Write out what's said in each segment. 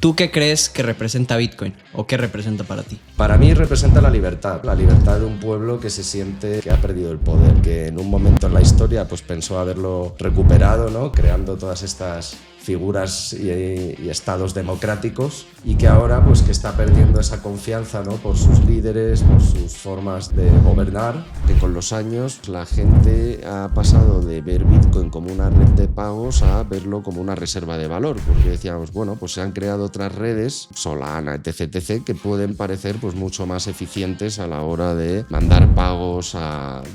¿Tú qué crees que representa Bitcoin o qué representa para ti? Para mí representa la libertad de un pueblo que se siente que ha perdido el poder, que en un momento en la historia pues pensó haberlo recuperado, ¿no? Creando todas estas figuras y estados democráticos, y que ahora pues que está perdiendo esa confianza, ¿no? Por sus líderes, por sus formas de gobernar, que con los años la gente ha pasado de ver Bitcoin como una red de pagos a verlo como una reserva de valor, porque decíamos, bueno, pues se han creado otras redes, Solana, etc., que pueden parecer pues mucho más eficientes a la hora de mandar pagos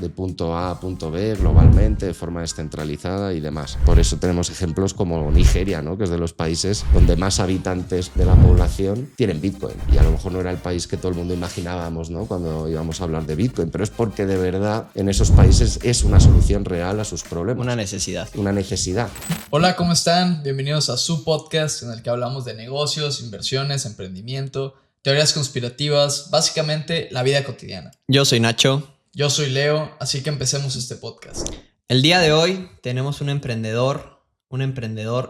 de punto A a punto B globalmente, de forma descentralizada y demás. Por eso tenemos ejemplos como Nigeria, ¿no? Que es de los países donde más habitantes de la población tienen Bitcoin. Y a lo mejor no era el país que todo el mundo imaginábamos, ¿no? Cuando íbamos a hablar de Bitcoin, pero es porque de verdad en esos países es una solución real a sus problemas. Una necesidad. Una necesidad. Hola, ¿cómo están? Bienvenidos a su podcast en el que hablamos de negocios, inversiones, emprendimiento, teorías conspirativas, básicamente la vida cotidiana. Yo soy Nacho. Yo soy Leo, así que empecemos este podcast. El día de hoy tenemos un emprendedor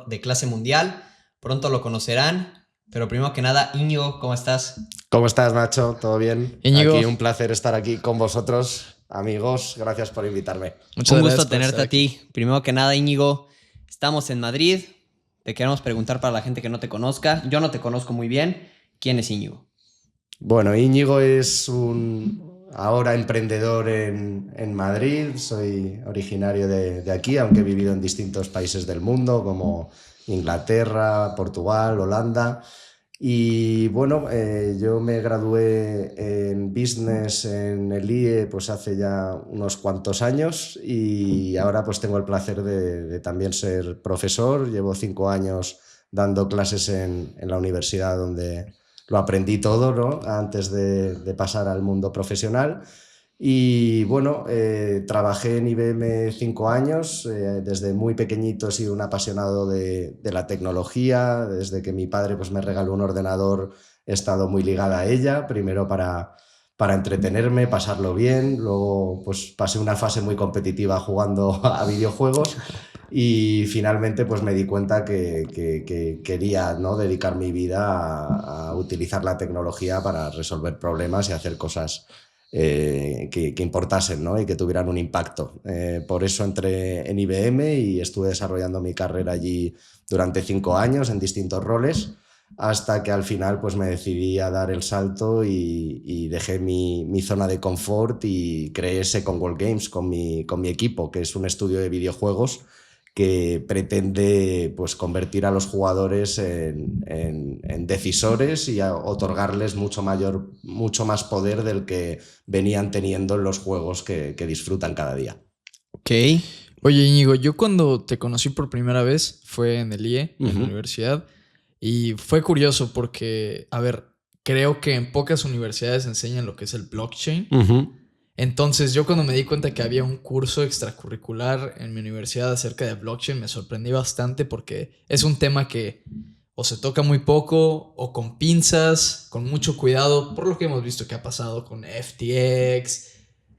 de clase mundial. Pronto lo conocerán, pero primero que nada, Íñigo, ¿cómo estás? ¿Cómo estás, Nacho? ¿Todo bien? Íñigo. Aquí un placer estar aquí con vosotros, amigos. Gracias por invitarme. Muchas Un gracias gusto por tenerte estar a ti. Primero que nada, Íñigo, estamos en Madrid. Te queremos preguntar para la gente que no te conozca. Yo no te conozco muy bien. ¿Quién es Íñigo? Bueno, Íñigo es un ahora emprendedor en Madrid. Soy originario de aquí, aunque he vivido en distintos países del mundo como Inglaterra, Portugal, Holanda. Y bueno, yo me gradué en Business en el IE pues hace ya unos cuantos años, y ahora pues tengo el placer de también ser profesor. Llevo 5 años dando clases en la universidad donde lo aprendí todo, ¿no? Antes de pasar al mundo profesional. Y bueno, trabajé en IBM 5 años. Desde muy pequeñito he sido un apasionado de la tecnología. Desde que mi padre pues, me regaló un ordenador, he estado muy ligada a ella. Primero para entretenerme, pasarlo bien. Luego pues, pasé una fase muy competitiva jugando a videojuegos. Y finalmente pues, me di cuenta que quería, ¿no? dedicar mi vida a utilizar la tecnología para resolver problemas y hacer cosas que importasen, ¿no? Y que tuvieran un impacto. Por eso entré en IBM y estuve desarrollando mi carrera allí durante 5 años en distintos roles, hasta que al final pues, me decidí a dar el salto y dejé mi zona de confort y creé Second World Games con mi equipo, que es un estudio de videojuegos que pretende pues, convertir a los jugadores en decisores y otorgarles mucho más poder del que venían teniendo en los juegos que disfrutan cada día. Ok. Oye, Íñigo, yo cuando te conocí por primera vez fue en el IE, en la universidad, y fue curioso porque, a ver, creo que en pocas universidades enseñan lo que es el blockchain. Entonces yo cuando me di cuenta que había un curso extracurricular en mi universidad acerca de blockchain, me sorprendí bastante porque es un tema que o se toca muy poco o con pinzas, con mucho cuidado, por lo que hemos visto que ha pasado con FTX,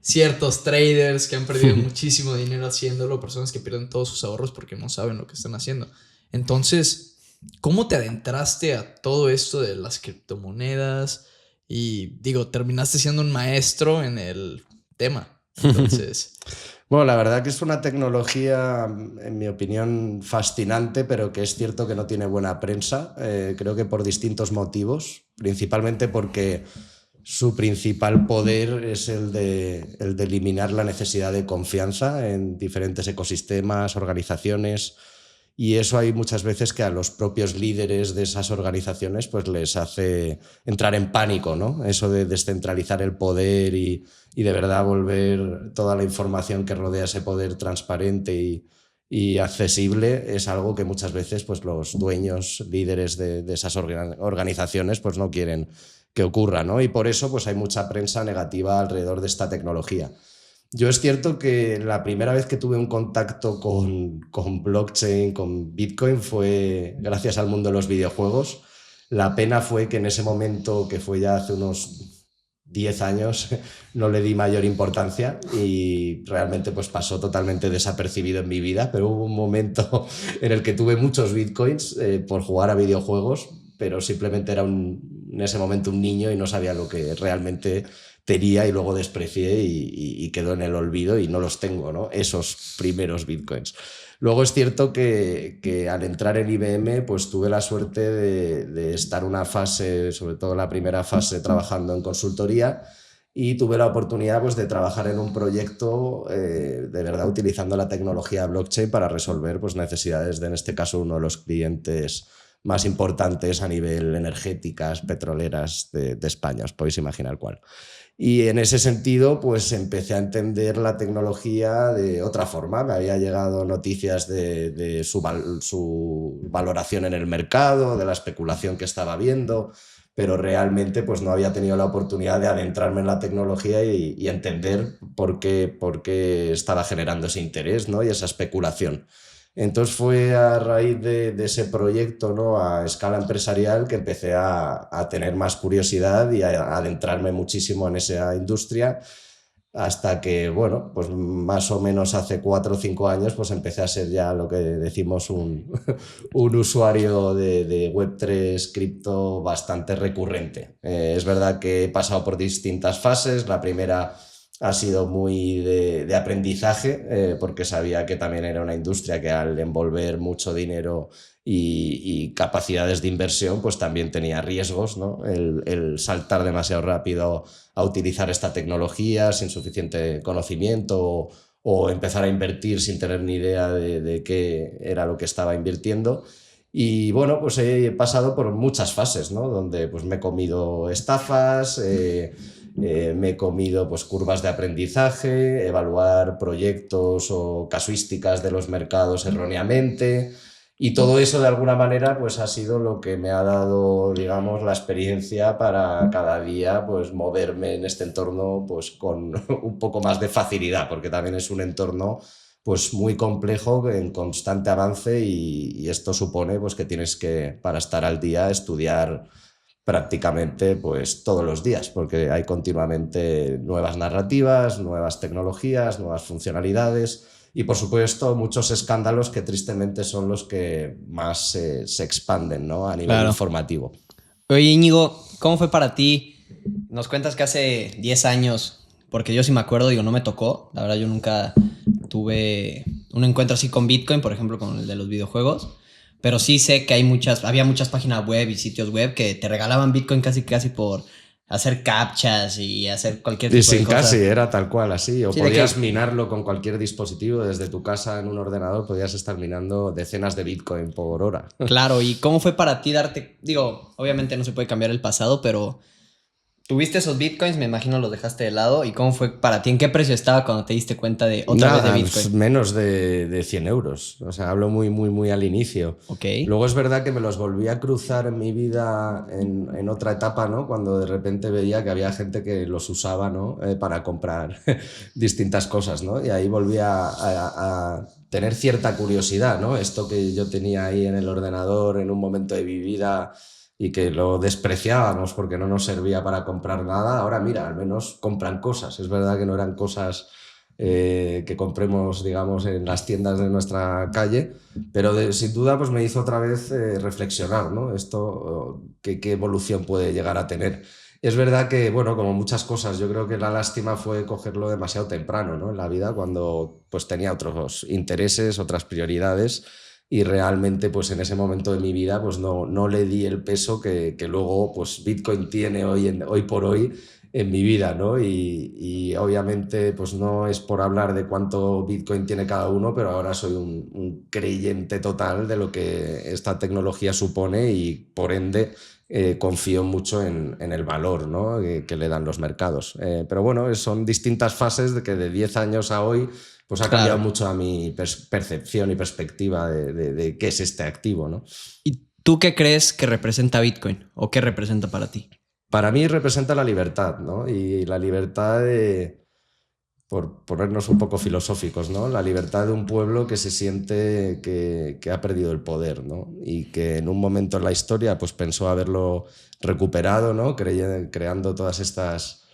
ciertos traders que han perdido muchísimo dinero haciéndolo, personas que pierden todos sus ahorros porque no saben lo que están haciendo. Entonces, ¿cómo te adentraste a todo esto de las criptomonedas? Y digo, terminaste siendo un maestro en el tema. Entonces, Bueno, la verdad que es una tecnología, en mi opinión, fascinante, pero que es cierto que no tiene buena prensa. Creo que por distintos motivos, principalmente porque su principal poder es el de eliminar la necesidad de confianza en diferentes ecosistemas, organizaciones. Y eso hay muchas veces que a los propios líderes de esas organizaciones pues les hace entrar en pánico, ¿no? Eso de descentralizar el poder y de verdad volver toda la información que rodea ese poder transparente y accesible es algo que muchas veces pues, los dueños, líderes de esas organizaciones pues, no quieren que ocurra, ¿no? Y por eso pues, hay mucha prensa negativa alrededor de esta tecnología. Yo es cierto que la primera vez que tuve un contacto con blockchain, con Bitcoin, fue gracias al mundo de los videojuegos. La pena fue que en ese momento, que fue ya hace unos 10 años, no le di mayor importancia y realmente pues pasó totalmente desapercibido en mi vida, pero hubo un momento en el que tuve muchos Bitcoins por jugar a videojuegos. pero simplemente era en ese momento un niño y no sabía lo que realmente tenía, y luego desprecié y quedó en el olvido y no los tengo, ¿no? Esos primeros bitcoins. Luego es cierto que al entrar en IBM pues tuve la suerte de estar una fase, sobre todo la primera fase, trabajando en consultoría, y tuve la oportunidad pues de trabajar en un proyecto de verdad utilizando la tecnología blockchain para resolver pues necesidades de, en este caso, uno de los clientes más importantes a nivel energéticas, petroleras de España. Os podéis imaginar cuál. Y en ese sentido, pues empecé a entender la tecnología de otra forma. Me había llegado noticias de su valoración en el mercado, de la especulación que estaba habiendo, pero realmente pues no había tenido la oportunidad de adentrarme en la tecnología y entender por qué estaba generando ese interés, ¿no? Y esa especulación. Entonces fue a raíz de ese proyecto, ¿no? A escala empresarial, que empecé a tener más curiosidad y a adentrarme muchísimo en esa industria, hasta que, bueno, pues más o menos hace 4 o 5 años pues empecé a ser ya lo que decimos un usuario de Web3 cripto bastante recurrente. Es verdad que he pasado por distintas fases. La primera ha sido muy de aprendizaje, porque sabía que también era una industria que, al envolver mucho dinero y capacidades de inversión, pues también tenía riesgos, ¿no? El saltar demasiado rápido a utilizar esta tecnología sin suficiente conocimiento, o empezar a invertir sin tener ni idea de qué era lo que estaba invirtiendo. Y bueno, pues he pasado por muchas fases, ¿no? Donde pues me he comido estafas, me he comido pues curvas de aprendizaje, evaluar proyectos o casuísticas de los mercados erróneamente, y todo eso de alguna manera pues ha sido lo que me ha dado, digamos, la experiencia para cada día pues moverme en este entorno pues con un poco más de facilidad, porque también es un entorno pues muy complejo, en constante avance, y esto supone pues que tienes que, para estar al día, estudiar prácticamente pues todos los días, porque hay continuamente nuevas narrativas, nuevas tecnologías, nuevas funcionalidades y, por supuesto, muchos escándalos que tristemente son los que más se expanden, ¿no? A nivel informativo. Oye, Íñigo, ¿cómo fue para ti? Nos cuentas que hace 10 años, porque yo sí me acuerdo, digo, no me tocó, la verdad yo nunca tuve un encuentro así con Bitcoin, por ejemplo, con el de los videojuegos. Pero sí sé que había muchas páginas web y sitios web que te regalaban Bitcoin casi por hacer captchas y hacer cualquier tipo de cosa. Casi, era tal cual, así. O sí, podías minarlo con cualquier dispositivo. Desde tu casa, en un ordenador, podías estar minando decenas de Bitcoin por hora. Claro, ¿y cómo fue para ti darte...? Digo, obviamente no se puede cambiar el pasado, pero... ¿Tuviste esos bitcoins? Me imagino los dejaste de lado. ¿Y cómo fue para ti? ¿En qué precio estaba cuando te diste cuenta de otra vez de Bitcoin? Pues menos de 100 euros. O sea, hablo muy al inicio. Okay. Luego es verdad que me los volví a cruzar en mi vida en otra etapa, ¿no? Cuando de repente veía que había gente que los usaba, ¿no? Para comprar distintas cosas, ¿no? Y ahí volví a tener cierta curiosidad, ¿no? Esto que yo tenía ahí en el ordenador en un momento de mi vida y que lo despreciábamos porque no nos servía para comprar nada, ahora mira, al menos compran cosas. Es verdad que no eran cosas que compremos, digamos, en las tiendas de nuestra calle, pero sin duda pues me hizo otra vez reflexionar, ¿no? Esto, qué evolución puede llegar a tener. Es verdad que, bueno, como muchas cosas, yo creo que la lástima fue cogerlo demasiado temprano, ¿no? En la vida, cuando pues tenía otros intereses, otras prioridades. Y realmente pues en ese momento de mi vida pues no le di el peso que luego pues Bitcoin tiene hoy por hoy en mi vida, ¿no? Y obviamente pues no es por hablar de cuánto Bitcoin tiene cada uno, pero ahora soy un creyente total de lo que esta tecnología supone, y por ende confío mucho en el valor, ¿no? que le dan los mercados. Pero bueno, son distintas fases de que de 10 años a hoy pues ha cambiado mucho a mi percepción y perspectiva de qué es este activo, ¿no? ¿Y tú qué crees que representa Bitcoin? ¿O qué representa para ti? Para mí representa la libertad, ¿no? Y la libertad por ponernos un poco filosóficos, ¿no? La libertad de un pueblo que se siente que ha perdido el poder, ¿no? Y que en un momento en la historia pues pensó haberlo recuperado, ¿no? Creando todas estas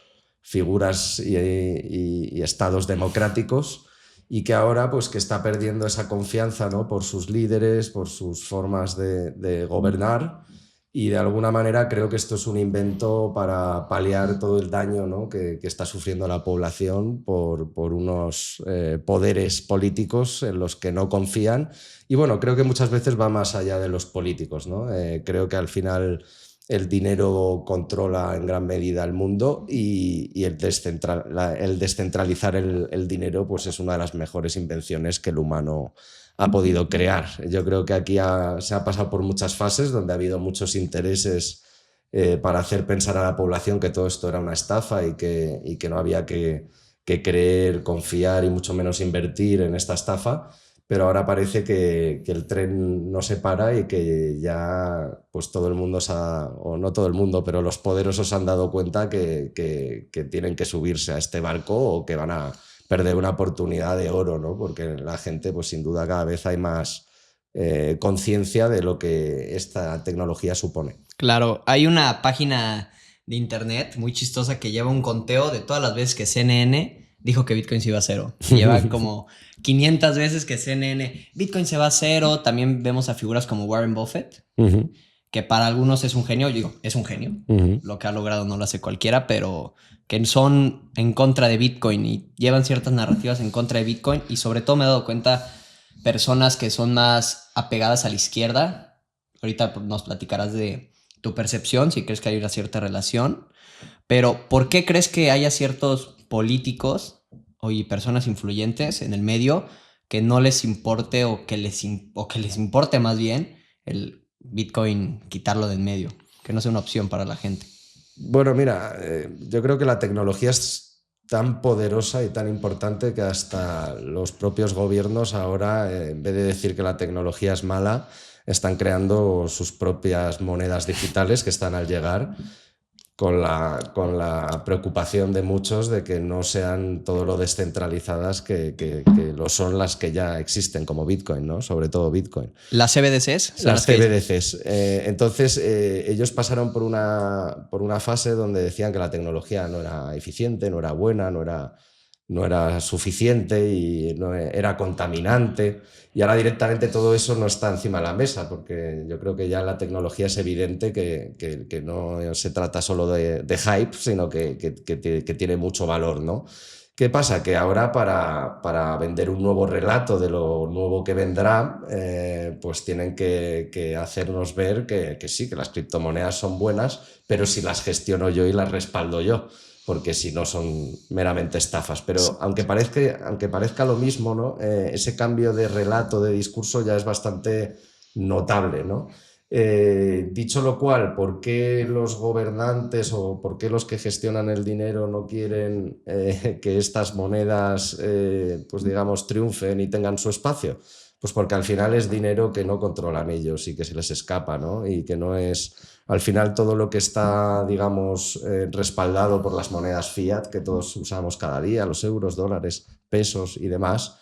figuras y estados democráticos, y que ahora pues que está perdiendo esa confianza, ¿no? Por sus líderes, por sus formas de gobernar, Y de alguna manera creo que esto es un invento para paliar todo el daño, ¿no?, que está sufriendo la población por unos poderes políticos en los que no confían. Y bueno, creo que muchas veces va más allá de los políticos, ¿no? Creo que al final el dinero controla en gran medida el mundo y el descentralizar el dinero pues es una de las mejores invenciones que el humano ha podido crear. Yo creo que aquí se ha pasado por muchas fases donde ha habido muchos intereses para hacer pensar a la población que todo esto era una estafa y que no había que creer, confiar y mucho menos invertir en esta estafa. Pero ahora parece que el tren no se para y que ya pues todo el mundo, o no todo el mundo, pero los poderosos se han dado cuenta que tienen que subirse a este barco o que van a perder una oportunidad de oro, ¿no? Porque la gente, pues sin duda, cada vez hay más conciencia de lo que esta tecnología supone. Claro, hay una página de internet muy chistosa que lleva un conteo de todas las veces que CNN dijo que Bitcoin se iba a cero. Lleva como 500 veces que CNN, Bitcoin se va a cero. También vemos a figuras como Warren Buffett, que para algunos es un genio. Yo digo, es un genio. Lo que ha logrado no lo hace cualquiera, pero que son en contra de Bitcoin y llevan ciertas narrativas en contra de Bitcoin. Y sobre todo me he dado cuenta personas que son más apegadas a la izquierda. Ahorita nos platicarás de tu percepción, si crees que hay una cierta relación, pero ¿por qué crees que haya ciertos políticos y personas influyentes en el medio que no les importe o que les importe más bien el Bitcoin quitarlo de en medio, que no sea una opción para la gente? Bueno, mira, yo creo que la tecnología es tan poderosa y tan importante que hasta los propios gobiernos ahora, en vez de decir que la tecnología es mala, están creando sus propias monedas digitales que están al llegar con la preocupación de muchos de que no sean todo lo descentralizadas que lo son las que ya existen, como Bitcoin, ¿no? Sobre todo Bitcoin. ¿Las CBDCs? Las CBDCs. Entonces, ellos pasaron por una fase donde decían que la tecnología no era eficiente, no era buena, no era suficiente y no era contaminante. Y ahora directamente todo eso no está encima de la mesa, porque yo creo que ya la tecnología es evidente que no se trata solo de hype, sino que tiene mucho valor, ¿no? ¿Qué pasa? Que ahora para vender un nuevo relato de lo nuevo que vendrá, pues tienen que hacernos ver que sí, que las criptomonedas son buenas, pero si las gestiono yo y las respaldo yo, porque si no son meramente estafas. Pero aunque parezca lo mismo, ¿no? Ese cambio de relato, de discurso ya es bastante notable, ¿no? Dicho lo cual, ¿por qué los gobernantes o por qué los que gestionan el dinero no quieren que estas monedas, pues digamos, triunfen y tengan su espacio? Pues porque al final es dinero que no controlan ellos y que se les escapa, ¿no? Y que no es, al final todo lo que está, digamos, respaldado por las monedas fiat que todos usamos cada día, los euros, dólares, pesos y demás,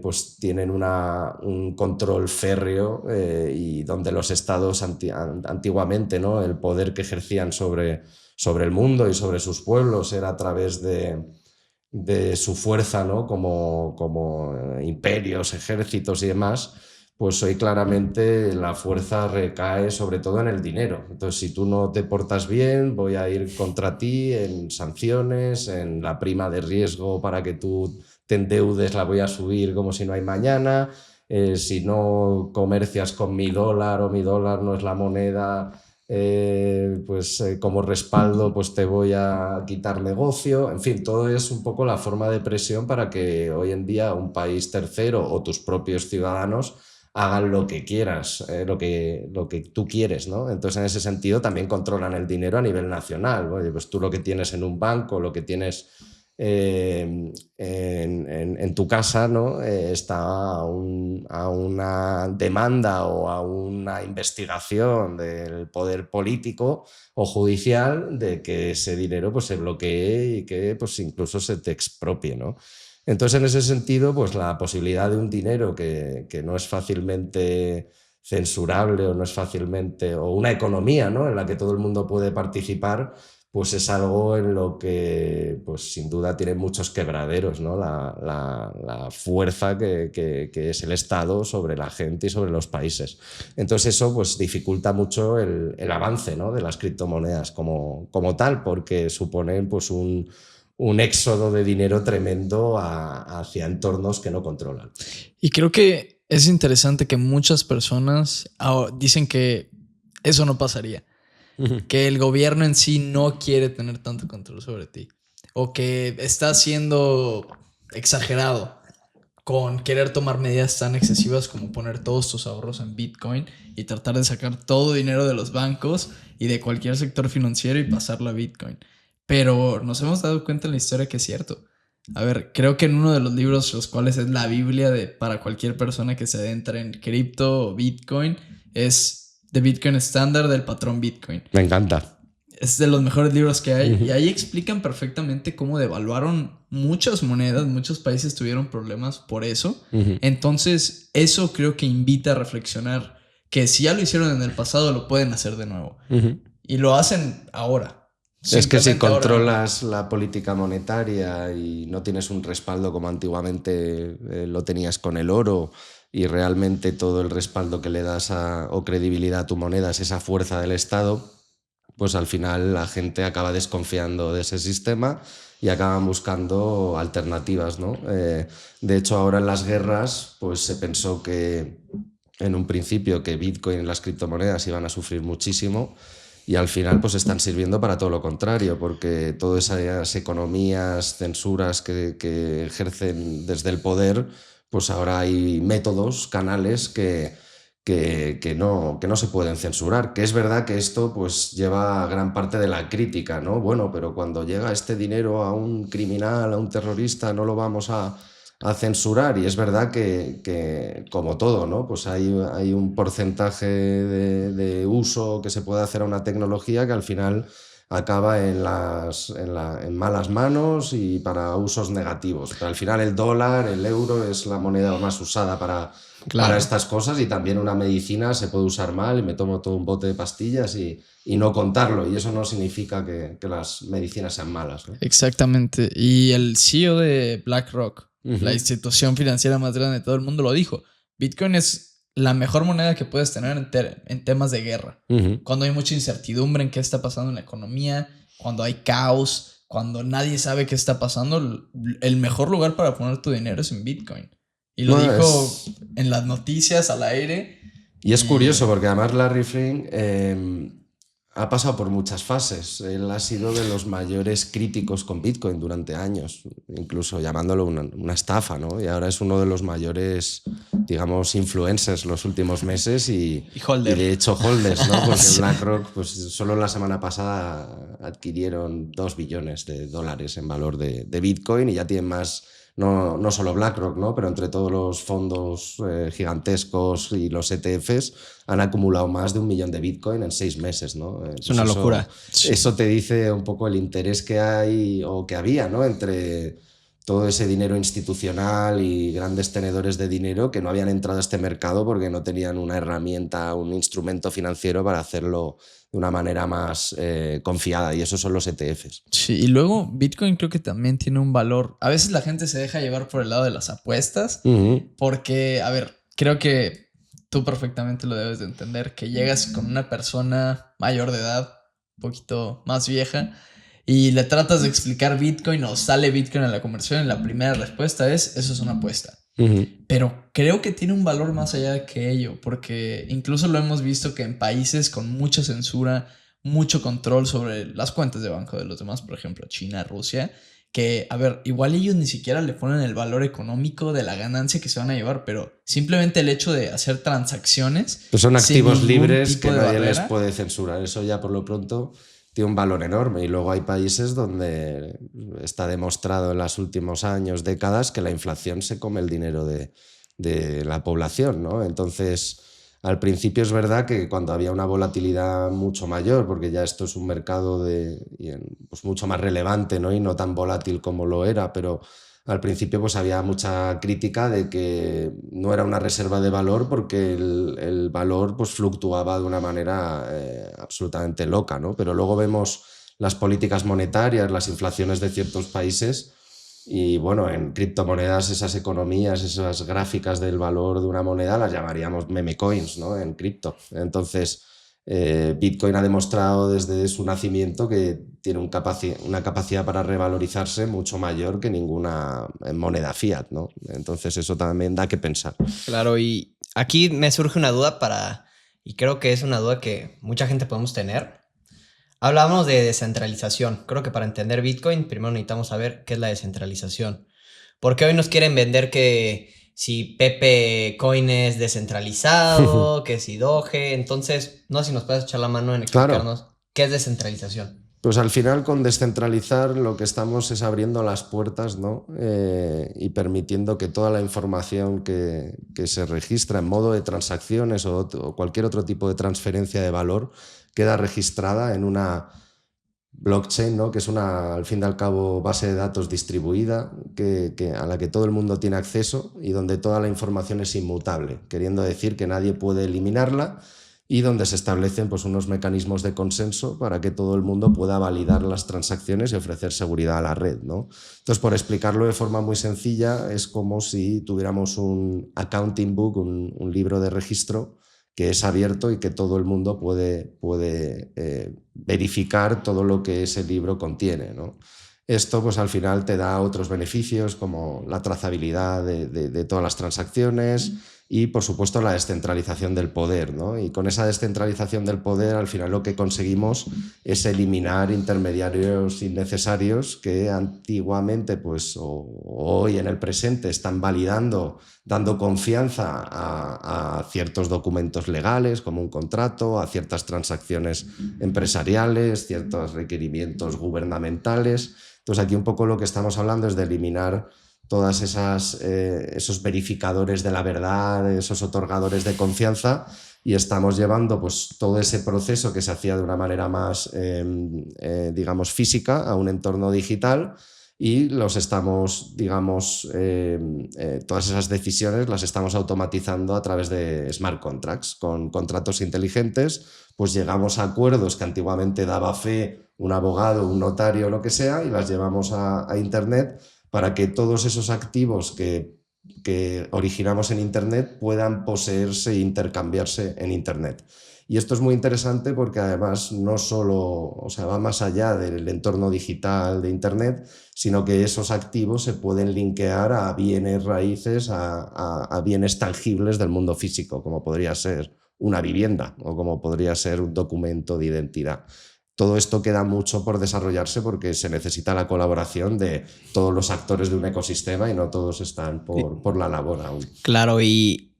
pues tienen un control férreo y donde los estados antiguamente, ¿no? El poder que ejercían sobre el mundo y sobre sus pueblos era a través de su fuerza, ¿no? Como imperios, ejércitos y demás, pues hoy claramente la fuerza recae sobre todo en el dinero. Entonces, si tú no te portas bien, voy a ir contra ti en sanciones, en la prima de riesgo para que tú te endeudes, la voy a subir como si no hay mañana. Si no comercias con mi dólar o mi dólar no es la moneda, pues como respaldo pues te voy a quitar negocio. En fin, todo es un poco la forma de presión para que hoy en día un país tercero o tus propios ciudadanos hagan lo que quieras, lo que tú quieres, ¿no? Entonces, en ese sentido, también controlan el dinero a nivel nacional. Oye, pues tú lo que tienes en un banco, lo que tienes en tu casa, ¿no? Está a una demanda o a una investigación del poder político o judicial de que ese dinero pues, se bloquee y que pues, incluso se te expropie, ¿no? Entonces, en ese sentido, pues la posibilidad de un dinero que no es fácilmente censurable o no es fácilmente, o una economía, ¿no? En la que todo el mundo puede participar, pues es algo en lo que pues sin duda tiene muchos quebraderos, ¿no? La fuerza que es el Estado sobre la gente y sobre los países. Entonces eso pues dificulta mucho el avance, ¿no? De las criptomonedas como tal, porque suponen pues un éxodo de dinero tremendo hacia entornos que no controlan. Y creo que es interesante que muchas personas dicen que eso no pasaría. Que el gobierno en sí no quiere tener tanto control sobre ti. O que está siendo exagerado con querer tomar medidas tan excesivas como poner todos tus ahorros en Bitcoin y tratar de sacar todo dinero de los bancos y de cualquier sector financiero y pasarlo a Bitcoin. Pero nos hemos dado cuenta en la historia que es cierto. A ver, creo que en uno de los libros, los cuales es la Biblia para cualquier persona que se adentre en cripto o Bitcoin, es The Bitcoin Standard del patrón Bitcoin. Me encanta. Es de los mejores libros que hay. Y ahí explican perfectamente cómo devaluaron muchas monedas. Muchos países tuvieron problemas por eso. Entonces, eso creo que invita a reflexionar que si ya lo hicieron en el pasado, lo pueden hacer de nuevo. Y lo hacen ahora. Es que si controlas la política monetaria y no tienes un respaldo como antiguamente lo tenías con el oro, y realmente todo el respaldo que le das o credibilidad a tu moneda es esa fuerza del Estado, pues al final la gente acaba desconfiando de ese sistema y acaban buscando alternativas, ¿no? De hecho, ahora en las guerras, pues se pensó que en un principio que Bitcoin y las criptomonedas iban a sufrir muchísimo, y al final pues están sirviendo para todo lo contrario, porque todas esas economías, censuras que ejercen desde el poder, pues ahora hay métodos, canales que no se pueden censurar. Que es verdad que esto pues lleva gran parte de la crítica, ¿no? Bueno, pero cuando llega este dinero a un criminal, a un terrorista, no lo vamos a censurar. Y es verdad que como todo, ¿no? Pues hay un porcentaje de uso que se puede hacer a una tecnología que al final acaba en malas manos y para usos negativos. Pero al final el dólar, el euro es la moneda más usada para estas cosas, y también una medicina se puede usar mal y me tomo todo un bote de pastillas y no contarlo, y eso no significa que las medicinas sean malas, ¿no? Exactamente. Y el CEO de BlackRock, la institución financiera más grande de todo el mundo, lo dijo. Bitcoin es la mejor moneda que puedes tener en temas de guerra. Cuando hay mucha incertidumbre en qué está pasando en la economía, cuando hay caos, cuando nadie sabe qué está pasando, el mejor lugar para poner tu dinero es en Bitcoin. Y lo dijo en las noticias, al aire. Y es curioso porque además Larry Fink ha pasado por muchas fases. Él ha sido de los mayores críticos con Bitcoin durante años, incluso llamándolo una estafa, ¿no? Y ahora es uno de los mayores, digamos, influencers los últimos meses y de hecho holders, ¿no? Porque BlackRock, pues solo la semana pasada adquirieron $2 billones en valor de Bitcoin, y ya tienen más. No solo BlackRock, ¿no? Pero entre todos los fondos gigantescos y los ETFs han acumulado más de 1 millón de Bitcoin en 6 meses, ¿no? Es una locura. Eso te dice un poco el interés que hay o que había, ¿no? Entre todo ese dinero institucional y grandes tenedores de dinero que no habían entrado a este mercado porque no tenían una herramienta, un instrumento financiero para hacerlo de una manera más confiada, y esos son los ETFs. Sí, y luego Bitcoin creo que también tiene un valor. A veces la gente se deja llevar por el lado de las apuestas, porque, a ver, creo que tú perfectamente lo debes de entender, que llegas con una persona mayor de edad, un poquito más vieja, y le tratas de explicar Bitcoin o sale Bitcoin en la conversación, y la primera respuesta es, eso es una apuesta. Pero creo que tiene un valor más allá que ello, porque incluso lo hemos visto que en países con mucha censura, mucho control sobre las cuentas de banco de los demás, por ejemplo, China, Rusia, que, a ver, igual ellos ni siquiera le ponen el valor económico de la ganancia que se van a llevar, pero simplemente el hecho de hacer transacciones. Pues son activos libres que nadie les puede censurar. Eso ya por lo pronto tiene un valor enorme. Y luego hay países donde está demostrado en los últimos años, décadas, que la inflación se come el dinero de la población, ¿no? Entonces, al principio es verdad que cuando había una volatilidad mucho mayor, porque ya esto es un mercado pues mucho más relevante, ¿no? Y no tan volátil como lo era, pero al principio pues había mucha crítica de que no era una reserva de valor porque el valor pues fluctuaba de una manera absolutamente loca, ¿no? Pero luego vemos las políticas monetarias, las inflaciones de ciertos países. Y bueno, en criptomonedas esas economías, esas gráficas del valor de una moneda las llamaríamos meme coins, ¿no? En cripto. Entonces, Bitcoin ha demostrado desde su nacimiento que tiene una capacidad para revalorizarse mucho mayor que ninguna moneda fiat, ¿no? Entonces eso también da que pensar. Claro, y aquí me surge una duda y creo que es una duda que mucha gente podemos tener. Hablábamos de descentralización. Creo que para entender Bitcoin, primero necesitamos saber qué es la descentralización. Porque hoy nos quieren vender que si Pepe Coin es descentralizado, que si Doge. Entonces, no sé si nos puedes echar la mano en explicarnos qué es descentralización. Pues al final, con descentralizar, lo que estamos es abriendo las puertas, ¿no? Y permitiendo que toda la información que se registra en modo de transacciones o cualquier otro tipo de transferencia de valor queda registrada en una blockchain, ¿no? Que es una, al fin y al cabo, base de datos distribuida a la que todo el mundo tiene acceso y donde toda la información es inmutable, queriendo decir que nadie puede eliminarla, y donde se establecen pues, unos mecanismos de consenso para que todo el mundo pueda validar las transacciones y ofrecer seguridad a la red, ¿no? Entonces, por explicarlo de forma muy sencilla, es como si tuviéramos un accounting book, un libro de registro que es abierto y que todo el mundo puede verificar todo lo que ese libro contiene, ¿no? Esto pues al final te da otros beneficios como la trazabilidad de todas las transacciones y por supuesto la descentralización del poder, ¿no? Y con esa descentralización del poder al final lo que conseguimos es eliminar intermediarios innecesarios que antiguamente pues, o hoy en el presente están validando, dando confianza a ciertos documentos legales como un contrato, a ciertas transacciones empresariales, ciertos requerimientos gubernamentales. Entonces aquí un poco lo que estamos hablando es de eliminar todas esos verificadores de la verdad, esos otorgadores de confianza, y estamos llevando pues, todo ese proceso que se hacía de una manera más, digamos, física a un entorno digital, y los estamos, digamos, todas esas decisiones las estamos automatizando a través de smart contracts. Con contratos inteligentes, pues llegamos a acuerdos que antiguamente daba fe un abogado, un notario o lo que sea, y las llevamos a Internet para que todos esos activos que originamos en Internet puedan poseerse e intercambiarse en Internet. Y esto es muy interesante porque además no solo, o sea, va más allá del entorno digital de Internet, sino que esos activos se pueden linkear a bienes raíces, a bienes tangibles del mundo físico, como podría ser una vivienda o como podría ser un documento de identidad. Todo esto queda mucho por desarrollarse porque se necesita la colaboración de todos los actores de un ecosistema y no todos están por la labor aún. Claro, y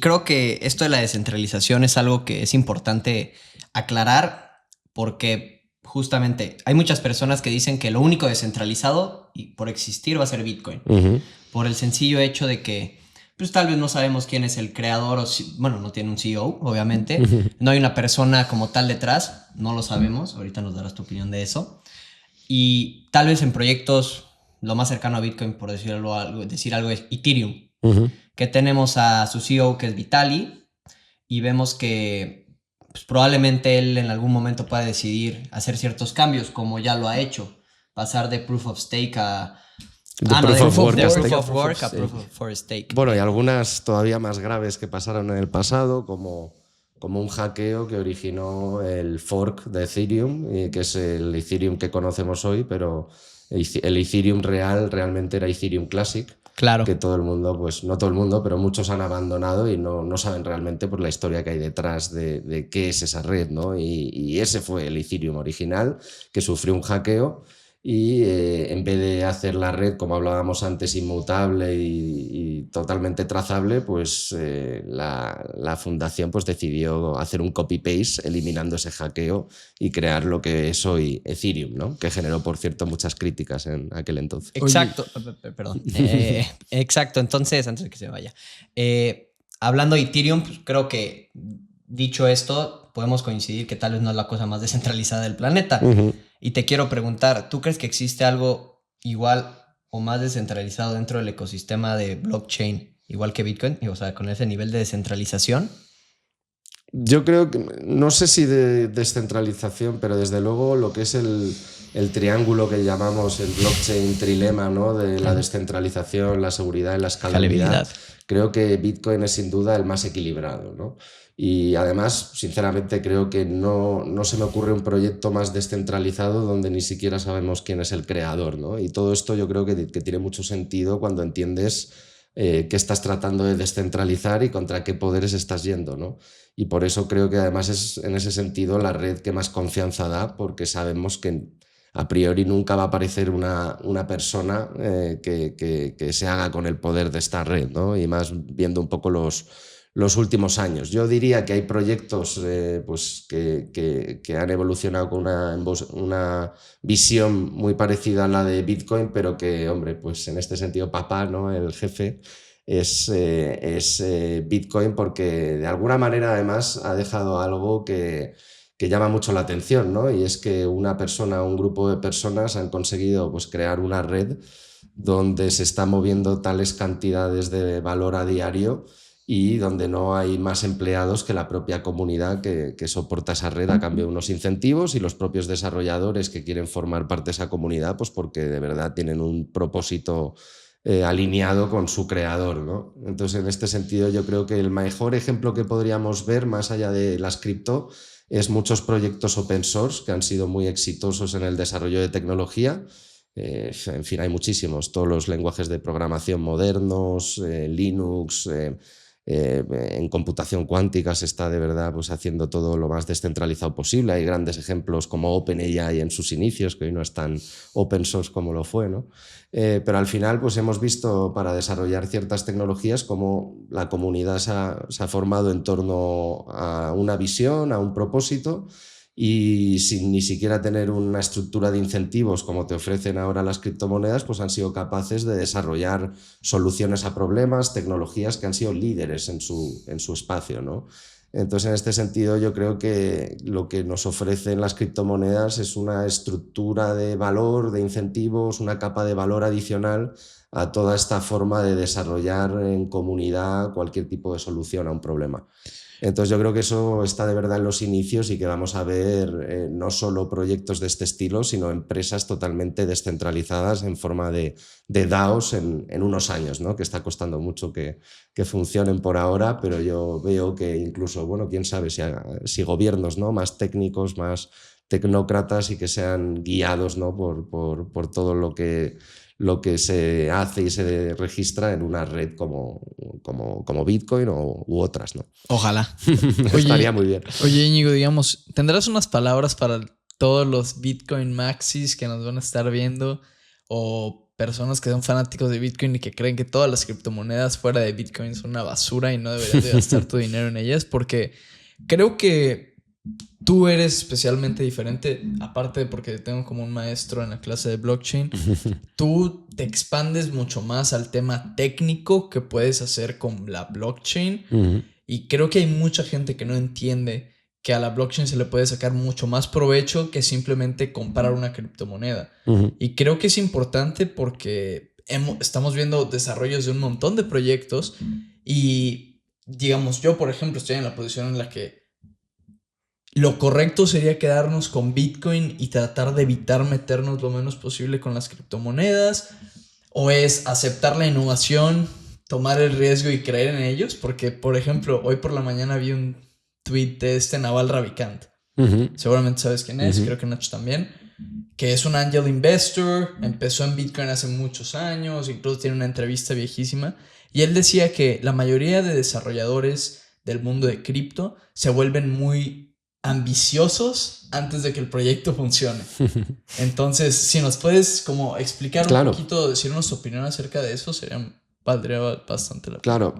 creo que esto de la descentralización es algo que es importante aclarar porque justamente hay muchas personas que dicen que lo único descentralizado y por existir va a ser Bitcoin. Por el sencillo hecho de que pues tal vez no sabemos quién es el creador, bueno, no tiene un CEO, obviamente. No hay una persona como tal detrás, no lo sabemos. Ahorita nos darás tu opinión de eso. Y tal vez en proyectos, lo más cercano a Bitcoin, por decir algo es Ethereum. Que tenemos a su CEO, que es Vitalik, y vemos que pues, probablemente él en algún momento pueda decidir hacer ciertos cambios, como ya lo ha hecho. Pasar de Proof of Stake a... Proof of Work a Proof of Stake. Bueno, y algunas todavía más graves que pasaron en el pasado, como un hackeo que originó el fork de Ethereum, que es el Ethereum que conocemos hoy, pero el Ethereum realmente era Ethereum Classic. Claro. Que todo el mundo, pues no todo el mundo, pero muchos han abandonado y no saben realmente por la historia que hay detrás de qué es esa red, ¿no? Y ese fue el Ethereum original, que sufrió un hackeo. Y en vez de hacer la red, como hablábamos antes, inmutable y totalmente trazable, pues la fundación pues, decidió hacer un copy-paste eliminando ese hackeo y crear lo que es hoy Ethereum, ¿no? Que generó, por cierto, muchas críticas en aquel entonces. Exacto, perdón. Exacto, entonces, antes de que se vaya. Hablando de Ethereum, pues creo que dicho esto, podemos coincidir que tal vez no es la cosa más descentralizada del planeta. Y te quiero preguntar, ¿tú crees que existe algo igual o más descentralizado dentro del ecosistema de blockchain, igual que Bitcoin? O sea, con ese nivel de descentralización. Yo creo que, no sé si de descentralización, pero desde luego lo que es el triángulo que llamamos el blockchain trilema, ¿no? De la descentralización, la seguridad y la escalabilidad. Creo que Bitcoin es sin duda el más equilibrado, ¿no? Y además, sinceramente, creo que no se me ocurre un proyecto más descentralizado donde ni siquiera sabemos quién es el creador, ¿no? Y todo esto yo creo que tiene mucho sentido cuando entiendes qué estás tratando de descentralizar y contra qué poderes estás yendo, ¿no? Y por eso creo que además es en ese sentido la red que más confianza da, porque sabemos que a priori nunca va a aparecer una persona que se haga con el poder de esta red, ¿no? Y más viendo un poco los últimos años. Yo diría que hay proyectos pues que han evolucionado con una visión muy parecida a la de Bitcoin, pero que, hombre, pues en este sentido papá, ¿no? El jefe es Bitcoin porque de alguna manera además ha dejado algo que llama mucho la atención, ¿no? Y es que una persona, un grupo de personas han conseguido pues, crear una red donde se están moviendo tales cantidades de valor a diario y donde no hay más empleados que la propia comunidad que soporta esa red a cambio de unos incentivos y los propios desarrolladores que quieren formar parte de esa comunidad, pues porque de verdad tienen un propósito alineado con su creador, ¿no? Entonces, en este sentido, yo creo que el mejor ejemplo que podríamos ver, más allá de las cripto, es muchos proyectos open source que han sido muy exitosos en el desarrollo de tecnología. En fin, hay muchísimos, todos los lenguajes de programación modernos, Linux, en computación cuántica se está de verdad pues, haciendo todo lo más descentralizado posible. Hay grandes ejemplos como OpenAI en sus inicios, que hoy no es tan open source como lo fue, ¿no? Pero al final pues, hemos visto para desarrollar ciertas tecnologías como la comunidad se ha formado en torno a una visión, a un propósito, y sin ni siquiera tener una estructura de incentivos como te ofrecen ahora las criptomonedas, pues han sido capaces de desarrollar soluciones a problemas, tecnologías que han sido líderes en su espacio, ¿no? Entonces, en este sentido, yo creo que lo que nos ofrecen las criptomonedas es una estructura de valor, de incentivos, una capa de valor adicional a toda esta forma de desarrollar en comunidad cualquier tipo de solución a un problema. Entonces yo creo que eso está de verdad en los inicios y que vamos a ver no solo proyectos de este estilo, sino empresas totalmente descentralizadas en forma de DAOs en unos años, ¿no? Que está costando mucho que funcionen por ahora, pero yo veo que incluso, bueno, quién sabe si gobiernos, ¿no? Más técnicos, más tecnócratas y que sean guiados, ¿no? por todo lo que se hace y se registra en una red como Bitcoin u otras, ¿no? Ojalá. Estaría muy bien. Oye, Íñigo, digamos, ¿tendrás unas palabras para todos los Bitcoin maxis que nos van a estar viendo o personas que son fanáticos de Bitcoin y que creen que todas las criptomonedas fuera de Bitcoin son una basura y no deberías de gastar tu dinero en ellas? Porque creo que tú eres especialmente diferente, aparte de porque tengo como un maestro en la clase de blockchain. Tú te expandes mucho más al tema técnico que puedes hacer con la blockchain. Y creo que hay mucha gente que no entiende que a la blockchain se le puede sacar mucho más provecho que simplemente comprar una criptomoneda. Y creo que es importante porque estamos viendo desarrollos de un montón de proyectos y, digamos, yo, por ejemplo, estoy en la posición en la que lo correcto sería quedarnos con Bitcoin y tratar de evitar meternos lo menos posible con las criptomonedas, o es aceptar la innovación, tomar el riesgo y creer en ellos, porque, por ejemplo, hoy por la mañana vi un tweet de Naval Ravikant. Seguramente sabes quién es, creo que Nacho también, que es un angel investor, empezó en Bitcoin hace muchos años, incluso tiene una entrevista viejísima, y él decía que la mayoría de desarrolladores del mundo de cripto se vuelven muy ambiciosos antes de que el proyecto funcione. Entonces, si nos puedes como explicar un poquito, decirnos tu opinión acerca de eso, valdría bastante la pena. Claro,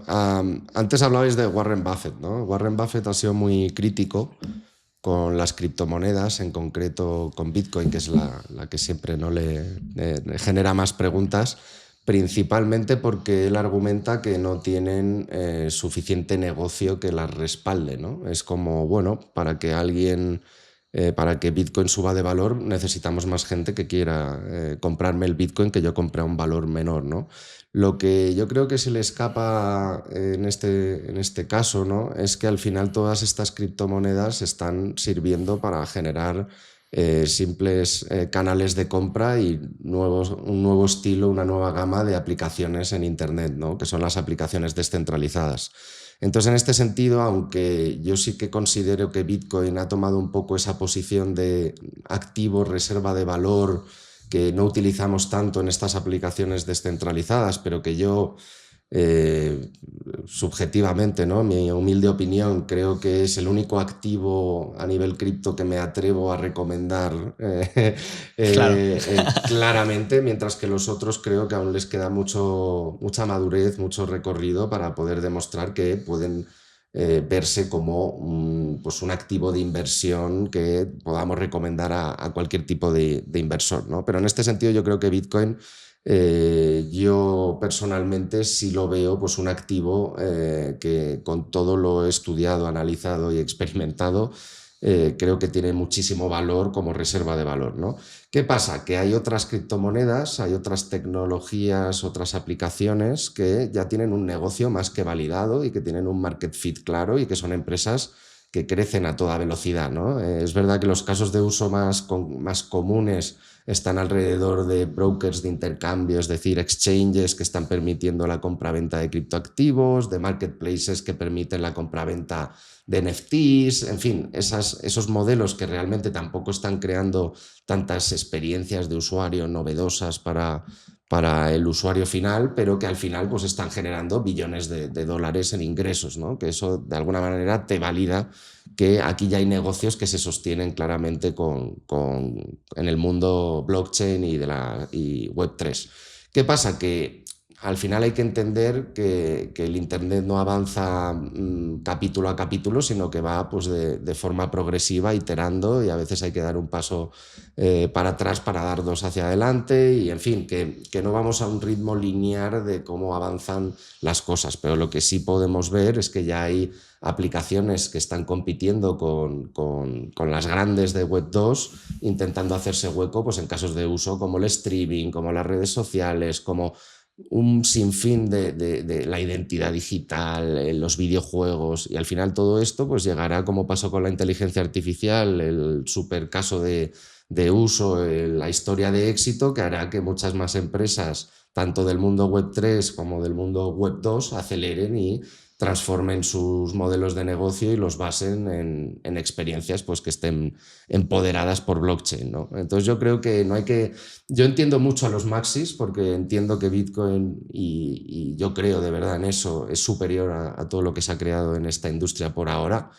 antes hablabais de Warren Buffett, ¿no? Warren Buffett ha sido muy crítico con las criptomonedas, en concreto con Bitcoin, que es la que siempre no le genera más preguntas, principalmente porque él argumenta que no tienen suficiente negocio que las respalde, ¿no? Es como, bueno, para que alguien para que Bitcoin suba de valor necesitamos más gente que quiera comprarme el Bitcoin que yo compré a un valor menor, ¿no? Lo que yo creo que se le escapa en este caso, ¿no? Es que al final todas estas criptomonedas están sirviendo para generar simples canales de compra y un nuevo estilo, una nueva gama de aplicaciones en Internet, ¿no? Que son las aplicaciones descentralizadas. Entonces, en este sentido, aunque yo sí que considero que Bitcoin ha tomado un poco esa posición de activo, reserva de valor, que no utilizamos tanto en estas aplicaciones descentralizadas, pero que yo eh, subjetivamente, ¿no? Mi humilde opinión, creo que es el único activo a nivel cripto que me atrevo a recomendar Claro. claramente, mientras que los otros creo que aún les queda mucha madurez, mucho recorrido para poder demostrar que pueden verse como pues un activo de inversión que podamos recomendar a cualquier tipo de inversor, ¿no? Pero en este sentido yo creo que Bitcoin yo personalmente sí lo veo pues un activo que con todo lo estudiado, analizado y experimentado, creo que tiene muchísimo valor como reserva de valor, ¿no? ¿Qué pasa? Que hay otras criptomonedas, hay otras tecnologías, otras aplicaciones que ya tienen un negocio más que validado y que tienen un market fit claro y que son empresas que crecen a toda velocidad, ¿no? Es verdad que los casos de uso más comunes están alrededor de brokers de intercambio, es decir, exchanges que están permitiendo la compraventa de criptoactivos, de marketplaces que permiten la compraventa de NFTs, en fin, esos modelos que realmente tampoco están creando tantas experiencias de usuario novedosas para el usuario final, pero que al final pues están generando billones de dólares en ingresos, ¿no? Que eso de alguna manera te valida que aquí ya hay negocios que se sostienen claramente en el mundo blockchain y Web3. ¿Qué pasa? Que al final hay que entender que el Internet no avanza capítulo a capítulo, sino que va pues, de forma progresiva, iterando, y a veces hay que dar un paso para atrás para dar dos hacia adelante, y en fin, que no vamos a un ritmo lineal de cómo avanzan las cosas, pero lo que sí podemos ver es que ya hay aplicaciones que están compitiendo con las grandes de Web2, intentando hacerse hueco pues, en casos de uso como el streaming, como las redes sociales, como un sinfín de la identidad digital, los videojuegos, y al final todo esto pues llegará, como pasó con la inteligencia artificial, el super caso de uso, la historia de éxito que hará que muchas más empresas, tanto del mundo Web3 como del mundo Web2, aceleren y transformen sus modelos de negocio y los basen en experiencias pues, que estén empoderadas por blockchain, ¿no? Entonces yo creo que no hay que... Yo entiendo mucho a los maxis porque entiendo que Bitcoin, y yo creo de verdad en eso, es superior a todo lo que se ha creado en esta industria por ahora.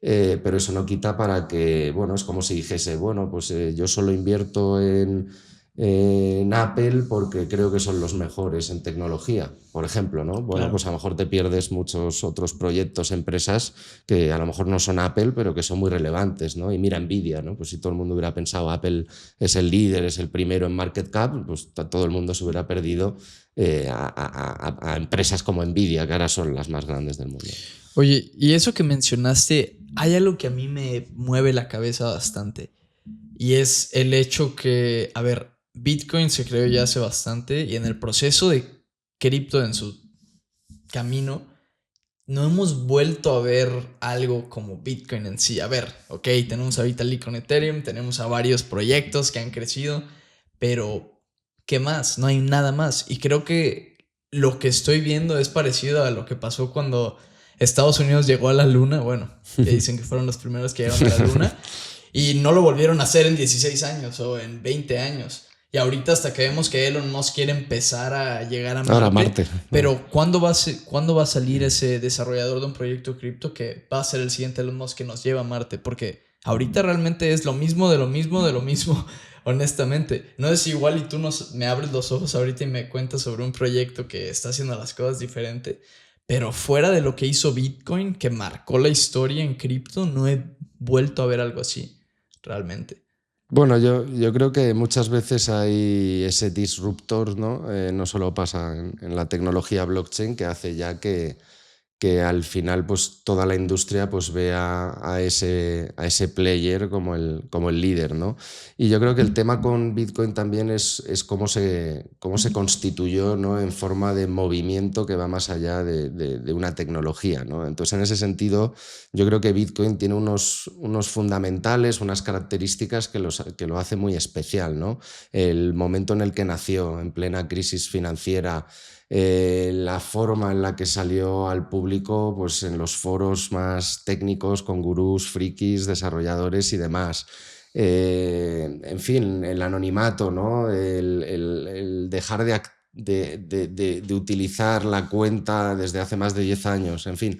Pero eso no quita para que, bueno, es como si dijese, bueno, pues yo solo invierto en Apple porque creo que son los mejores en tecnología, por ejemplo, ¿no? Bueno, Claro. pues a lo mejor te pierdes muchos otros proyectos, empresas que a lo mejor no son Apple, pero que son muy relevantes, ¿no? Y mira Nvidia, ¿no? Pues si todo el mundo hubiera pensado Apple es el líder, es el primero en market cap, pues todo el mundo se hubiera perdido a empresas como Nvidia, que ahora son las más grandes del mundo. Oye, y eso que mencionaste, hay algo que a mí me mueve la cabeza bastante. Y es el hecho que, a ver, Bitcoin se creó ya hace bastante y en el proceso de cripto en su camino, no hemos vuelto a ver algo como Bitcoin en sí. A ver, ok, tenemos a Vitalik con Ethereum, tenemos a varios proyectos que han crecido, pero ¿qué más? No hay nada más. Y creo que lo que estoy viendo es parecido a lo que pasó cuando Estados Unidos llegó a la luna. Bueno, que dicen que fueron los primeros que llegaron a la luna. Y no lo volvieron a hacer en 16 años o en 20 años. Y ahorita hasta que vemos que Elon Musk quiere empezar a llegar a Marte. Ahora Marte. Pero ¿cuándo va a salir ese desarrollador de un proyecto cripto que va a ser el siguiente Elon Musk que nos lleva a Marte? Porque ahorita realmente es lo mismo de lo mismo de lo mismo, honestamente. No es igual y tú me abres los ojos ahorita y me cuentas sobre un proyecto que está haciendo las cosas diferente. Pero fuera de lo que hizo Bitcoin, que marcó la historia en cripto, no he vuelto a ver algo así, realmente. Bueno, yo creo que muchas veces hay ese disruptor, ¿no? No solo pasa en la tecnología blockchain, que hace ya que que al final pues toda la industria pues ve a ese player como el líder, ¿no? Y yo creo que el tema con Bitcoin también es cómo se constituyó, ¿no? En forma de movimiento que va más allá de una tecnología, ¿no? Entonces, en ese sentido, yo creo que Bitcoin tiene unos fundamentales, unas características que lo hace muy especial, ¿no? El momento en el que nació, en plena crisis financiera, la forma en la que salió al público, pues en los foros más técnicos, con gurús, frikis, desarrolladores y demás. En fin, el anonimato, ¿no? El dejar de utilizar la cuenta desde hace más de 10 años, en fin.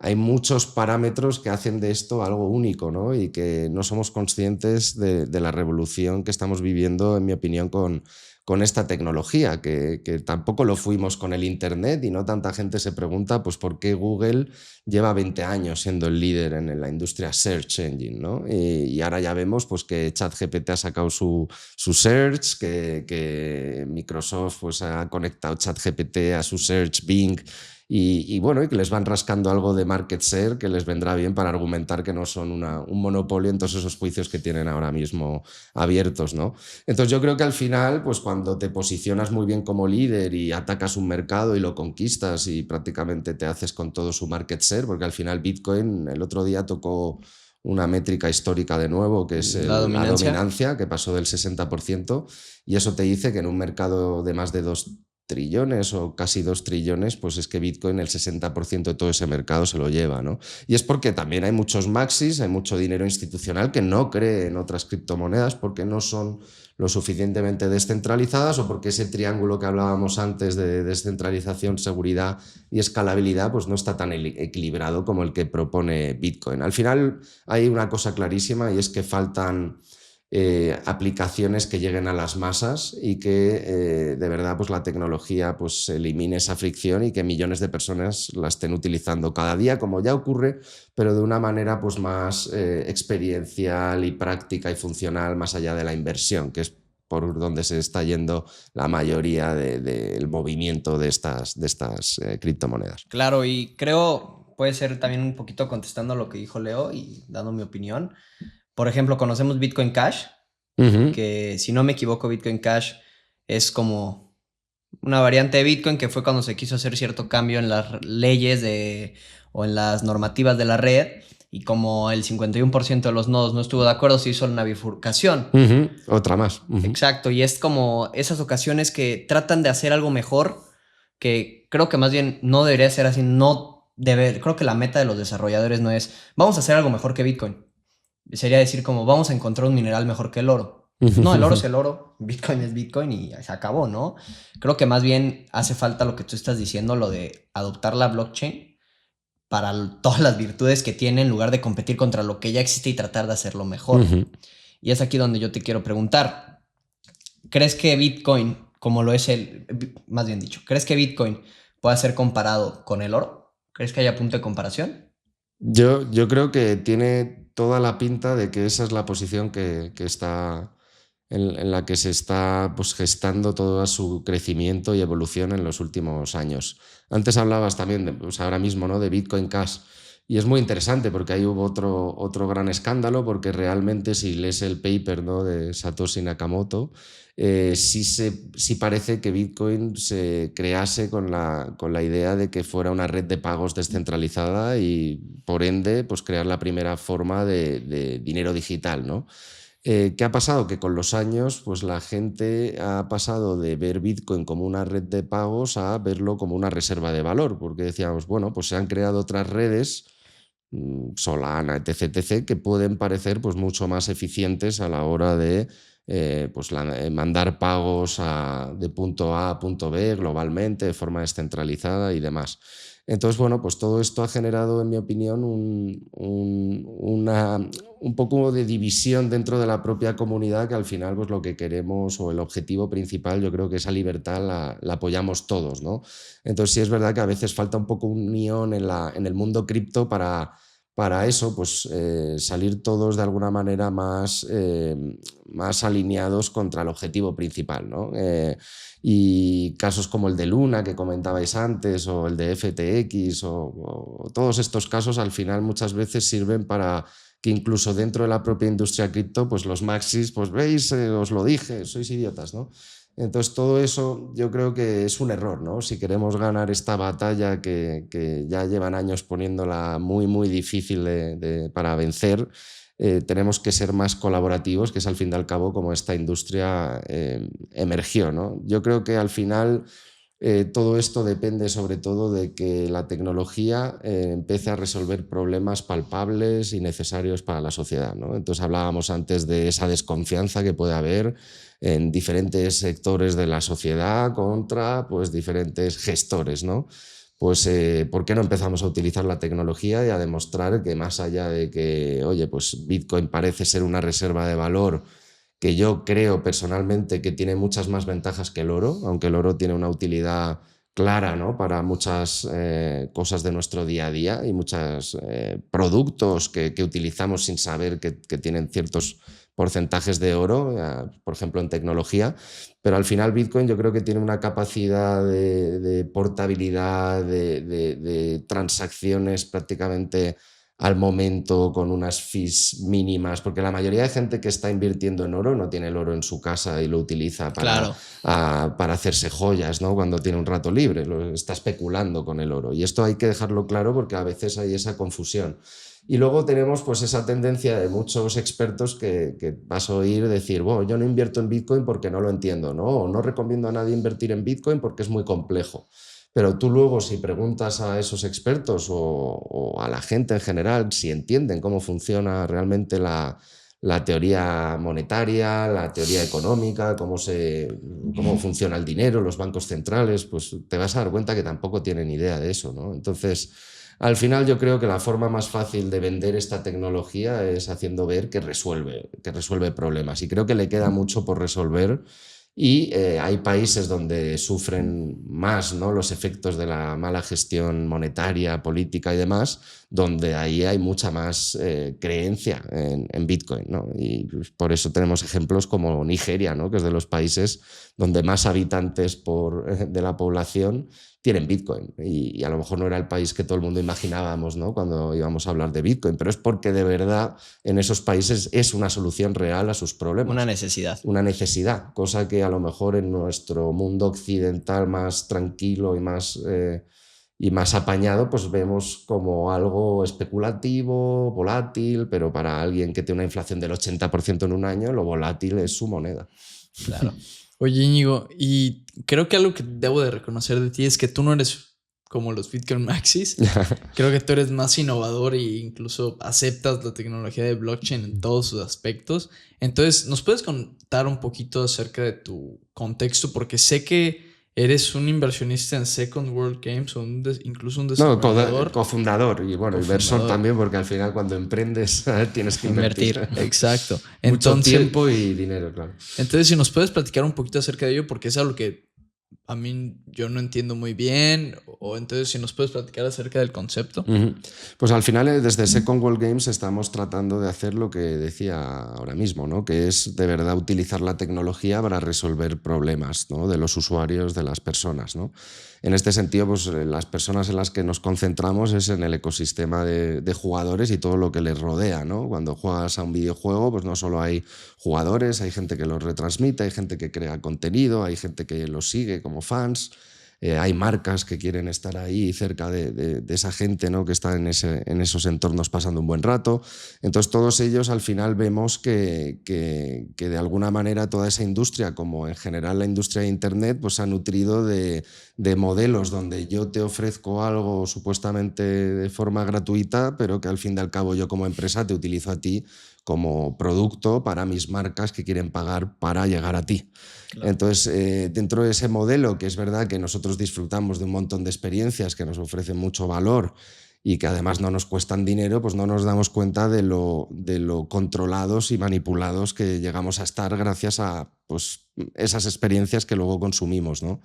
Hay muchos parámetros que hacen de esto algo único, ¿no? Y que no somos conscientes de la revolución que estamos viviendo, en mi opinión, con esta tecnología, que tampoco lo fuimos con el Internet, y no tanta gente se pregunta pues, por qué Google lleva 20 años siendo el líder en la industria Search Engine, ¿no? Y ahora ya vemos pues, que ChatGPT ha sacado su Search, que Microsoft pues, ha conectado ChatGPT a su Search Bing, y bueno, y que les van rascando algo de market share que les vendrá bien para argumentar que no son un monopolio en todos esos juicios que tienen ahora mismo abiertos, ¿no? Entonces yo creo que al final, pues cuando te posicionas muy bien como líder y atacas un mercado y lo conquistas y prácticamente te haces con todo su market share, porque al final Bitcoin el otro día tocó una métrica histórica de nuevo, que es La la dominancia. dominancia, que pasó del 60%, y eso te dice que en un mercado de más de 2 trillones o casi 2 trillones, pues es que Bitcoin el 60% de todo ese mercado se lo lleva, ¿no? Y es porque también hay muchos maxis, hay mucho dinero institucional que no cree en otras criptomonedas porque no son lo suficientemente descentralizadas, o porque ese triángulo que hablábamos antes de descentralización, seguridad y escalabilidad pues no está tan equilibrado como el que propone Bitcoin. Al final hay una cosa clarísima, y es que faltan aplicaciones que lleguen a las masas y que de verdad pues la tecnología pues elimine esa fricción y que millones de personas la estén utilizando cada día, como ya ocurre, pero de una manera pues más experiencial y práctica y funcional, más allá de la inversión, que es por donde se está yendo la mayoría del movimiento de estas criptomonedas. Claro, y creo puede ser también un poquito contestando lo que dijo Leo y dando mi opinión. Por ejemplo, conocemos Bitcoin Cash, que si no me equivoco, Bitcoin Cash es como una variante de Bitcoin que fue cuando se quiso hacer cierto cambio en las leyes o en las normativas de la red, y como el 51% de los nodos no estuvo de acuerdo, se hizo una bifurcación. Otra más. Exacto, y es como esas ocasiones que tratan de hacer algo mejor, que creo que más bien no debería ser así, creo que la meta de los desarrolladores no es vamos a hacer algo mejor que Bitcoin. Sería decir como vamos a encontrar un mineral mejor que el oro. No, el oro es el oro, Bitcoin es Bitcoin y se acabó, ¿no? Creo que más bien hace falta lo que tú estás diciendo, lo de adoptar la blockchain para todas las virtudes que tiene en lugar de competir contra lo que ya existe y tratar de hacerlo mejor. Y es aquí donde yo te quiero preguntar, ¿crees que Bitcoin, como lo es más bien dicho, ¿crees que Bitcoin pueda ser comparado con el oro? ¿Crees que haya punto de comparación? Yo creo que tiene toda la pinta de que esa es la posición que está en la que se está pues, gestando todo su crecimiento y evolución en los últimos años. Antes hablabas también, pues ahora mismo, ¿no? De Bitcoin Cash. Y es muy interesante porque ahí hubo otro gran escándalo, porque realmente si lees el paper, ¿no? De Satoshi Nakamoto, sí parece que Bitcoin se crease con la idea de que fuera una red de pagos descentralizada y por ende pues crear la primera forma de dinero digital, ¿no? ¿Qué ha pasado? Que con los años pues la gente ha pasado de ver Bitcoin como una red de pagos a verlo como una reserva de valor, porque decíamos, bueno, pues se han creado otras redes, Solana, etc., que pueden parecer pues, mucho más eficientes a la hora de pues mandar pagos de punto A a punto B globalmente, de forma descentralizada y demás. Entonces, bueno, pues todo esto ha generado, en mi opinión, un poco de división dentro de la propia comunidad, que al final pues lo que queremos, o el objetivo principal, yo creo que esa libertad la apoyamos todos, ¿no? Entonces sí es verdad que a veces falta un poco unión en el mundo cripto para para eso, pues salir todos de alguna manera más alineados contra el objetivo principal, ¿no? Y casos como el de Luna que comentabais antes, o el de FTX, o todos estos casos al final muchas veces sirven para que incluso dentro de la propia industria cripto, pues los maxis, pues veis, os lo dije, sois idiotas, ¿no? Entonces, todo eso yo creo que es un error, ¿no? Si queremos ganar esta batalla que ya llevan años poniéndola muy, muy difícil para vencer, tenemos que ser más colaborativos, que es al fin y al cabo como esta industria emergió, ¿no? Yo creo que al final todo esto depende sobre todo de que la tecnología empiece a resolver problemas palpables y necesarios para la sociedad, ¿no? Entonces hablábamos antes de esa desconfianza que puede haber en diferentes sectores de la sociedad contra pues, diferentes gestores, ¿no? Pues ¿por qué no empezamos a utilizar la tecnología y a demostrar que más allá de que, oye, pues Bitcoin parece ser una reserva de valor que yo creo personalmente que tiene muchas más ventajas que el oro, aunque el oro tiene una utilidad clara, ¿no? Para muchas cosas de nuestro día a día y muchos productos que utilizamos sin saber que tienen ciertos porcentajes de oro, por ejemplo en tecnología, pero al final Bitcoin yo creo que tiene una capacidad de portabilidad, de transacciones prácticamente al momento, con unas fees mínimas, porque la mayoría de gente que está invirtiendo en oro no tiene el oro en su casa y lo utiliza para hacerse joyas, ¿no? Cuando tiene un rato libre, lo está especulando con el oro. Y esto hay que dejarlo claro porque a veces hay esa confusión. Y luego tenemos pues esa tendencia de muchos expertos que vas a oír decir, bueno, yo no invierto en Bitcoin porque no lo entiendo, ¿no? O no recomiendo a nadie invertir en Bitcoin porque es muy complejo. Pero tú luego, si preguntas a esos expertos o a la gente en general si entienden cómo funciona realmente la teoría monetaria, la teoría económica, cómo funciona el dinero, los bancos centrales, pues te vas a dar cuenta que tampoco tienen idea de eso, ¿no? Entonces, al final yo creo que la forma más fácil de vender esta tecnología es haciendo ver que resuelve problemas. Y creo que le queda mucho por resolver. Y hay países donde sufren más, ¿no? Los efectos de la mala gestión monetaria, política y demás, donde ahí hay mucha más creencia en Bitcoin, ¿no? Y pues, por eso tenemos ejemplos como Nigeria, ¿no? Que es de los países donde más habitantes de la población tienen Bitcoin. Y a lo mejor no era el país que todo el mundo imaginábamos, ¿no? Cuando íbamos a hablar de Bitcoin, pero es porque de verdad en esos países es una solución real a sus problemas. Una necesidad. Una necesidad, cosa que a lo mejor en nuestro mundo occidental más tranquilo y más apañado, pues vemos como algo especulativo, volátil, pero para alguien que tiene una inflación del 80% en un año, lo volátil es su moneda. Claro. Oye, Íñigo, y creo que algo que debo de reconocer de ti es que tú no eres como los Bitcoin Maxis. Creo que tú eres más innovador e incluso aceptas la tecnología de blockchain en todos sus aspectos. Entonces, ¿nos puedes contar un poquito acerca de tu contexto? Porque sé que eres un inversionista en Second World Games o incluso un desarrollador. No, cofundador y bueno, inversor también, porque al final cuando emprendes tienes que invertir. Exacto. Mucho tiempo y dinero, claro. Entonces, si nos puedes platicar un poquito acerca de ello, porque es algo que a mí yo no entiendo muy bien, o entonces si nos puedes platicar acerca del concepto. Pues al final desde Second World Games estamos tratando de hacer lo que decía ahora mismo, ¿no? Que es de verdad utilizar la tecnología para resolver problemas, ¿no? De los usuarios, de las personas, ¿no? En este sentido, pues las personas en las que nos concentramos es en el ecosistema de jugadores y todo lo que les rodea, ¿no? Cuando juegas a un videojuego, pues no solo hay jugadores, hay gente que los retransmite, hay gente que crea contenido, hay gente que los sigue como fans, hay marcas que quieren estar ahí cerca de esa gente, ¿no? Que está en esos entornos pasando un buen rato. Entonces todos ellos al final vemos que de alguna manera toda esa industria, como en general la industria de Internet, pues se ha nutrido de modelos donde yo te ofrezco algo supuestamente de forma gratuita, pero que al fin y al cabo yo como empresa te utilizo a ti como producto para mis marcas que quieren pagar para llegar a ti. Claro. Entonces, dentro de ese modelo, que es verdad que nosotros disfrutamos de un montón de experiencias que nos ofrecen mucho valor y que además no nos cuestan dinero, pues no nos damos cuenta de lo controlados y manipulados que llegamos a estar gracias a pues, esas experiencias que luego consumimos, ¿no?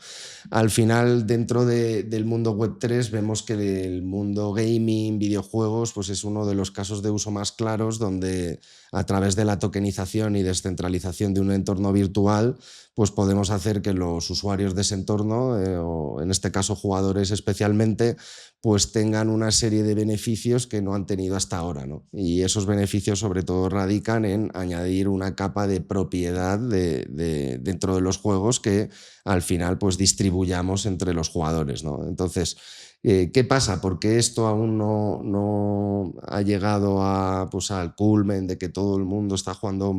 Al final, dentro del mundo Web3, vemos que el mundo gaming, videojuegos, pues es uno de los casos de uso más claros donde a través de la tokenización y descentralización de un entorno virtual, pues podemos hacer que los usuarios de ese entorno, o en este caso jugadores especialmente, pues tengan una serie de beneficios que no han tenido hasta ahora, ¿no? Y esos beneficios sobre todo radican en añadir una capa de propiedad dentro de los juegos que al final pues distribuyamos entre los jugadores, ¿no? Entonces, ¿qué pasa? Porque esto aún no ha llegado pues, al culmen de que todo el mundo está jugando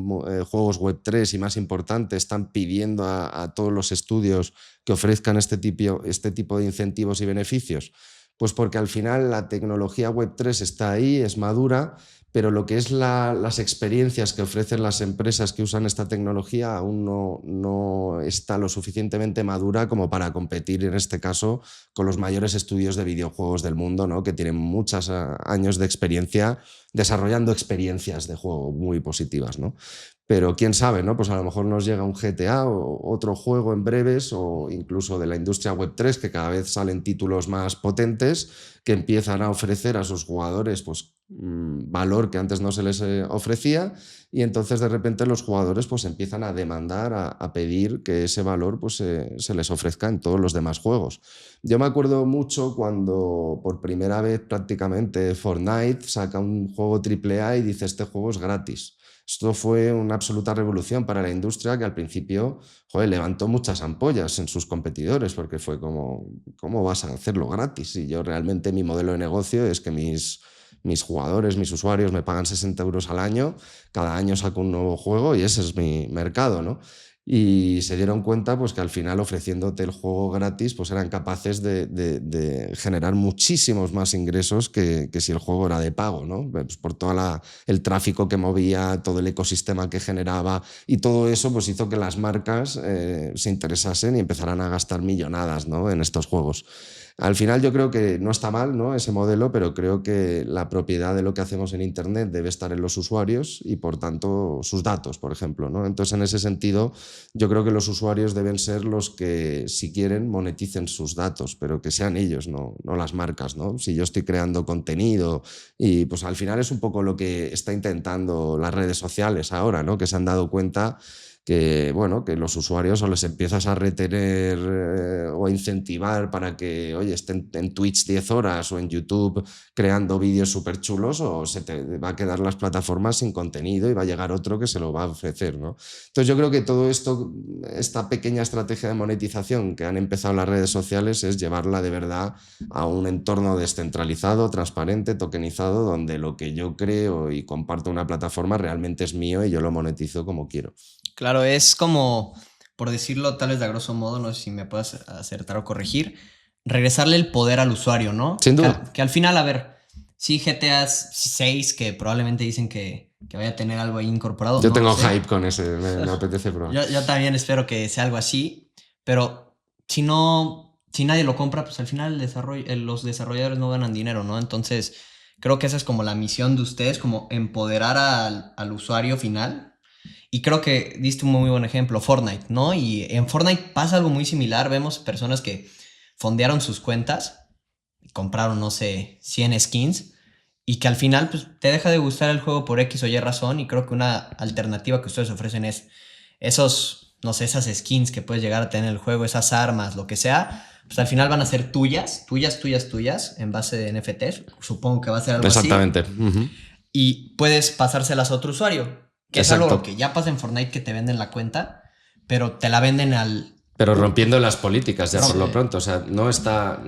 juegos Web3 y, más importante, están pidiendo a todos los estudios que ofrezcan este tipo de incentivos y beneficios? Pues porque al final la tecnología Web3 está ahí, es madura, pero lo que es las experiencias que ofrecen las empresas que usan esta tecnología aún no está lo suficientemente madura como para competir, en este caso, con los mayores estudios de videojuegos del mundo, ¿no? Que tienen muchos años de experiencia desarrollando experiencias de juego muy positivas, ¿no? Pero quién sabe, ¿no? Pues a lo mejor nos llega un GTA o otro juego en breves, o incluso de la industria Web3, que cada vez salen títulos más potentes que empiezan a ofrecer a sus jugadores pues, valor que antes no se les ofrecía, y entonces de repente los jugadores pues empiezan a demandar, a pedir que ese valor pues, se les ofrezca en todos los demás juegos. Yo me acuerdo mucho cuando por primera vez prácticamente Fortnite saca un juego AAA y dice: este juego es gratis. Esto fue una absoluta revolución para la industria, que al principio, joder, levantó muchas ampollas en sus competidores, porque fue como, ¿cómo vas a hacerlo gratis? Y yo realmente, mi modelo de negocio es que mis jugadores, mis usuarios me pagan 60 euros al año, cada año saco un nuevo juego y ese es mi mercado, ¿no? Y se dieron cuenta pues, que al final, ofreciéndote el juego gratis, pues eran capaces de generar muchísimos más ingresos que si el juego era de pago, ¿no? Pues por todo el tráfico que movía, todo el ecosistema que generaba, y todo eso pues, hizo que las marcas se interesasen y empezaran a gastar millonadas, ¿no? En estos juegos. Al final yo creo que no está mal, ¿no? Ese modelo, pero creo que la propiedad de lo que hacemos en Internet debe estar en los usuarios y, por tanto, sus datos, por ejemplo, ¿no? Entonces, en ese sentido, yo creo que los usuarios deben ser los que, si quieren, moneticen sus datos, pero que sean ellos, no las marcas, ¿no? Si yo estoy creando contenido, y pues al final es un poco lo que está intentando las redes sociales ahora, ¿no? Que se han dado cuenta que, bueno, que los usuarios o les empiezas a retener o a incentivar para que, oye, estén en Twitch 10 horas o en YouTube creando vídeos súper chulos, o se te va a quedar las plataformas sin contenido y va a llegar otro que se lo va a ofrecer, ¿no? Entonces yo creo que todo esto, esta pequeña estrategia de monetización que han empezado las redes sociales, es llevarla de verdad a un entorno descentralizado, transparente, tokenizado, donde lo que yo creo y comparto en una plataforma realmente es mío y yo lo monetizo como quiero. Claro, es como, por decirlo tal vez de a grosso modo, no sé si me puedas acertar o corregir, regresarle el poder al usuario, ¿no? Sin duda. Que al final, a ver, sí, GTA 6, que probablemente dicen que vaya a tener algo ahí incorporado. Yo no tengo lo sé. hype con ese, me apetece probar. Yo también espero que sea algo así, pero si nadie lo compra, pues al final los desarrolladores no ganan dinero, ¿no? Entonces, creo que esa es como la misión de ustedes, como empoderar al usuario final. Y creo que diste un muy buen ejemplo, Fortnite, ¿no? Y en Fortnite pasa algo muy similar. Vemos personas que fondearon sus cuentas, compraron, no sé, 100 skins, y que al final pues, te deja de gustar el juego por X o Y razón. Y creo que una alternativa que ustedes ofrecen es esos, no sé, esas skins que puedes llegar a tener en el juego, esas armas, lo que sea, pues al final van a ser tuyas, en base de NFTs. Supongo que va a ser algo Exactamente. así. Uh-huh. Y puedes pasárselas a otro usuario. Que Exacto. es algo que ya pasa en Fortnite, que te venden la cuenta, pero te la venden Pero rompiendo las políticas, ya por lo pronto. O sea, no está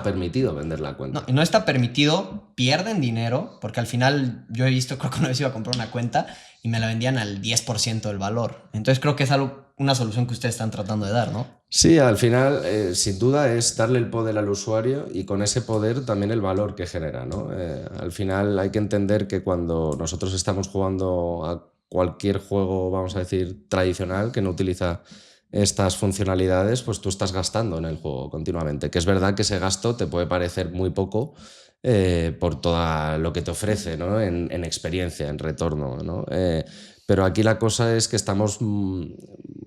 permitido vender la cuenta. No está permitido, pierden dinero, porque al final yo he visto, creo que una vez iba a comprar una cuenta y me la vendían al 10% del valor. Entonces creo que es una solución que ustedes están tratando de dar, ¿no? Sí, al final, sin duda, es darle el poder al usuario, y con ese poder también el valor que genera, ¿no? Al final hay que entender que cuando nosotros estamos jugando a cualquier juego, vamos a decir, tradicional, que no utiliza estas funcionalidades, pues tú estás gastando en el juego continuamente. Que es verdad que ese gasto te puede parecer muy poco por todo lo que te ofrece, ¿no? En experiencia, en retorno, ¿no? Pero aquí la cosa es que estamos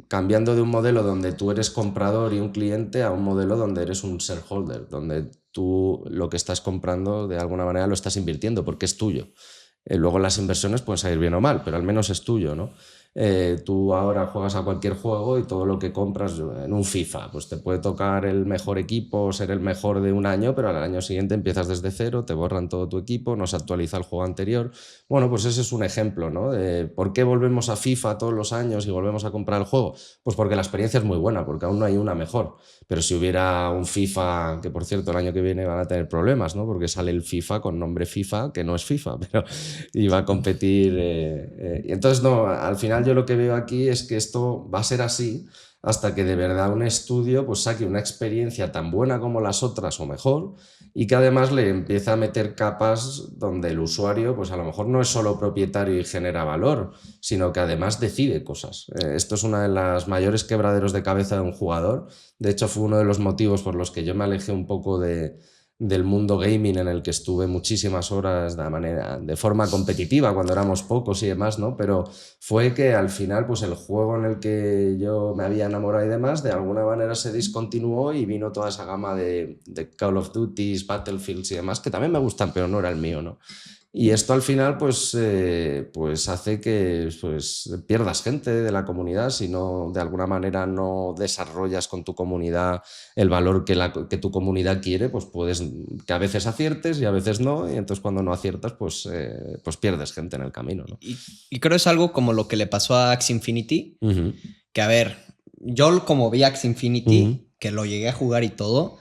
cambiando de un modelo donde tú eres comprador y un cliente a un modelo donde eres un shareholder, donde tú lo que estás comprando de alguna manera lo estás invirtiendo porque es tuyo. Luego las inversiones pueden salir bien o mal, pero al menos es tuyo, ¿no? Tú ahora juegas a cualquier juego y todo lo que compras en un FIFA, pues te puede tocar el mejor equipo, ser el mejor de un año, pero al año siguiente empiezas desde cero, te borran todo tu equipo, no se actualiza el juego anterior. Bueno, pues ese es un ejemplo, ¿no? De por qué volvemos a FIFA todos los años y volvemos a comprar el juego. Pues porque la experiencia es muy buena, porque aún no hay una mejor. Pero si hubiera un FIFA, que por cierto el año que viene van a tener problemas, ¿no? Porque sale el FIFA con nombre FIFA, que no es FIFA, pero iba a competir. Y entonces, no, al final yo lo que veo aquí es que esto va a ser así hasta que de verdad un estudio pues saque una experiencia tan buena como las otras o mejor, y que además le empieza a meter capas donde el usuario pues a lo mejor no es solo propietario y genera valor, sino que además decide cosas. Esto es una de las mayores quebraderos de cabeza de un jugador. De hecho, fue uno de los motivos por los que yo me alejé un poco del mundo gaming, en el que estuve muchísimas horas de forma competitiva cuando éramos pocos y demás, ¿no? Pero fue que al final pues el juego en el que yo me había enamorado y demás de alguna manera se discontinuó y vino toda esa gama de Call of Duty, Battlefields y demás que también me gustan, pero no era el mío, ¿no? Y esto al final pues hace que pues, pierdas gente de la comunidad si no, de alguna manera no desarrollas con tu comunidad el valor que tu comunidad quiere, pues puedes que a veces aciertes y a veces no, y entonces cuando no aciertas pues pierdes gente en el camino, ¿no? Y creo que es algo como lo que le pasó a Axie Infinity, Uh-huh. que a ver, yo como vi Axie Infinity, que lo llegué a jugar y todo,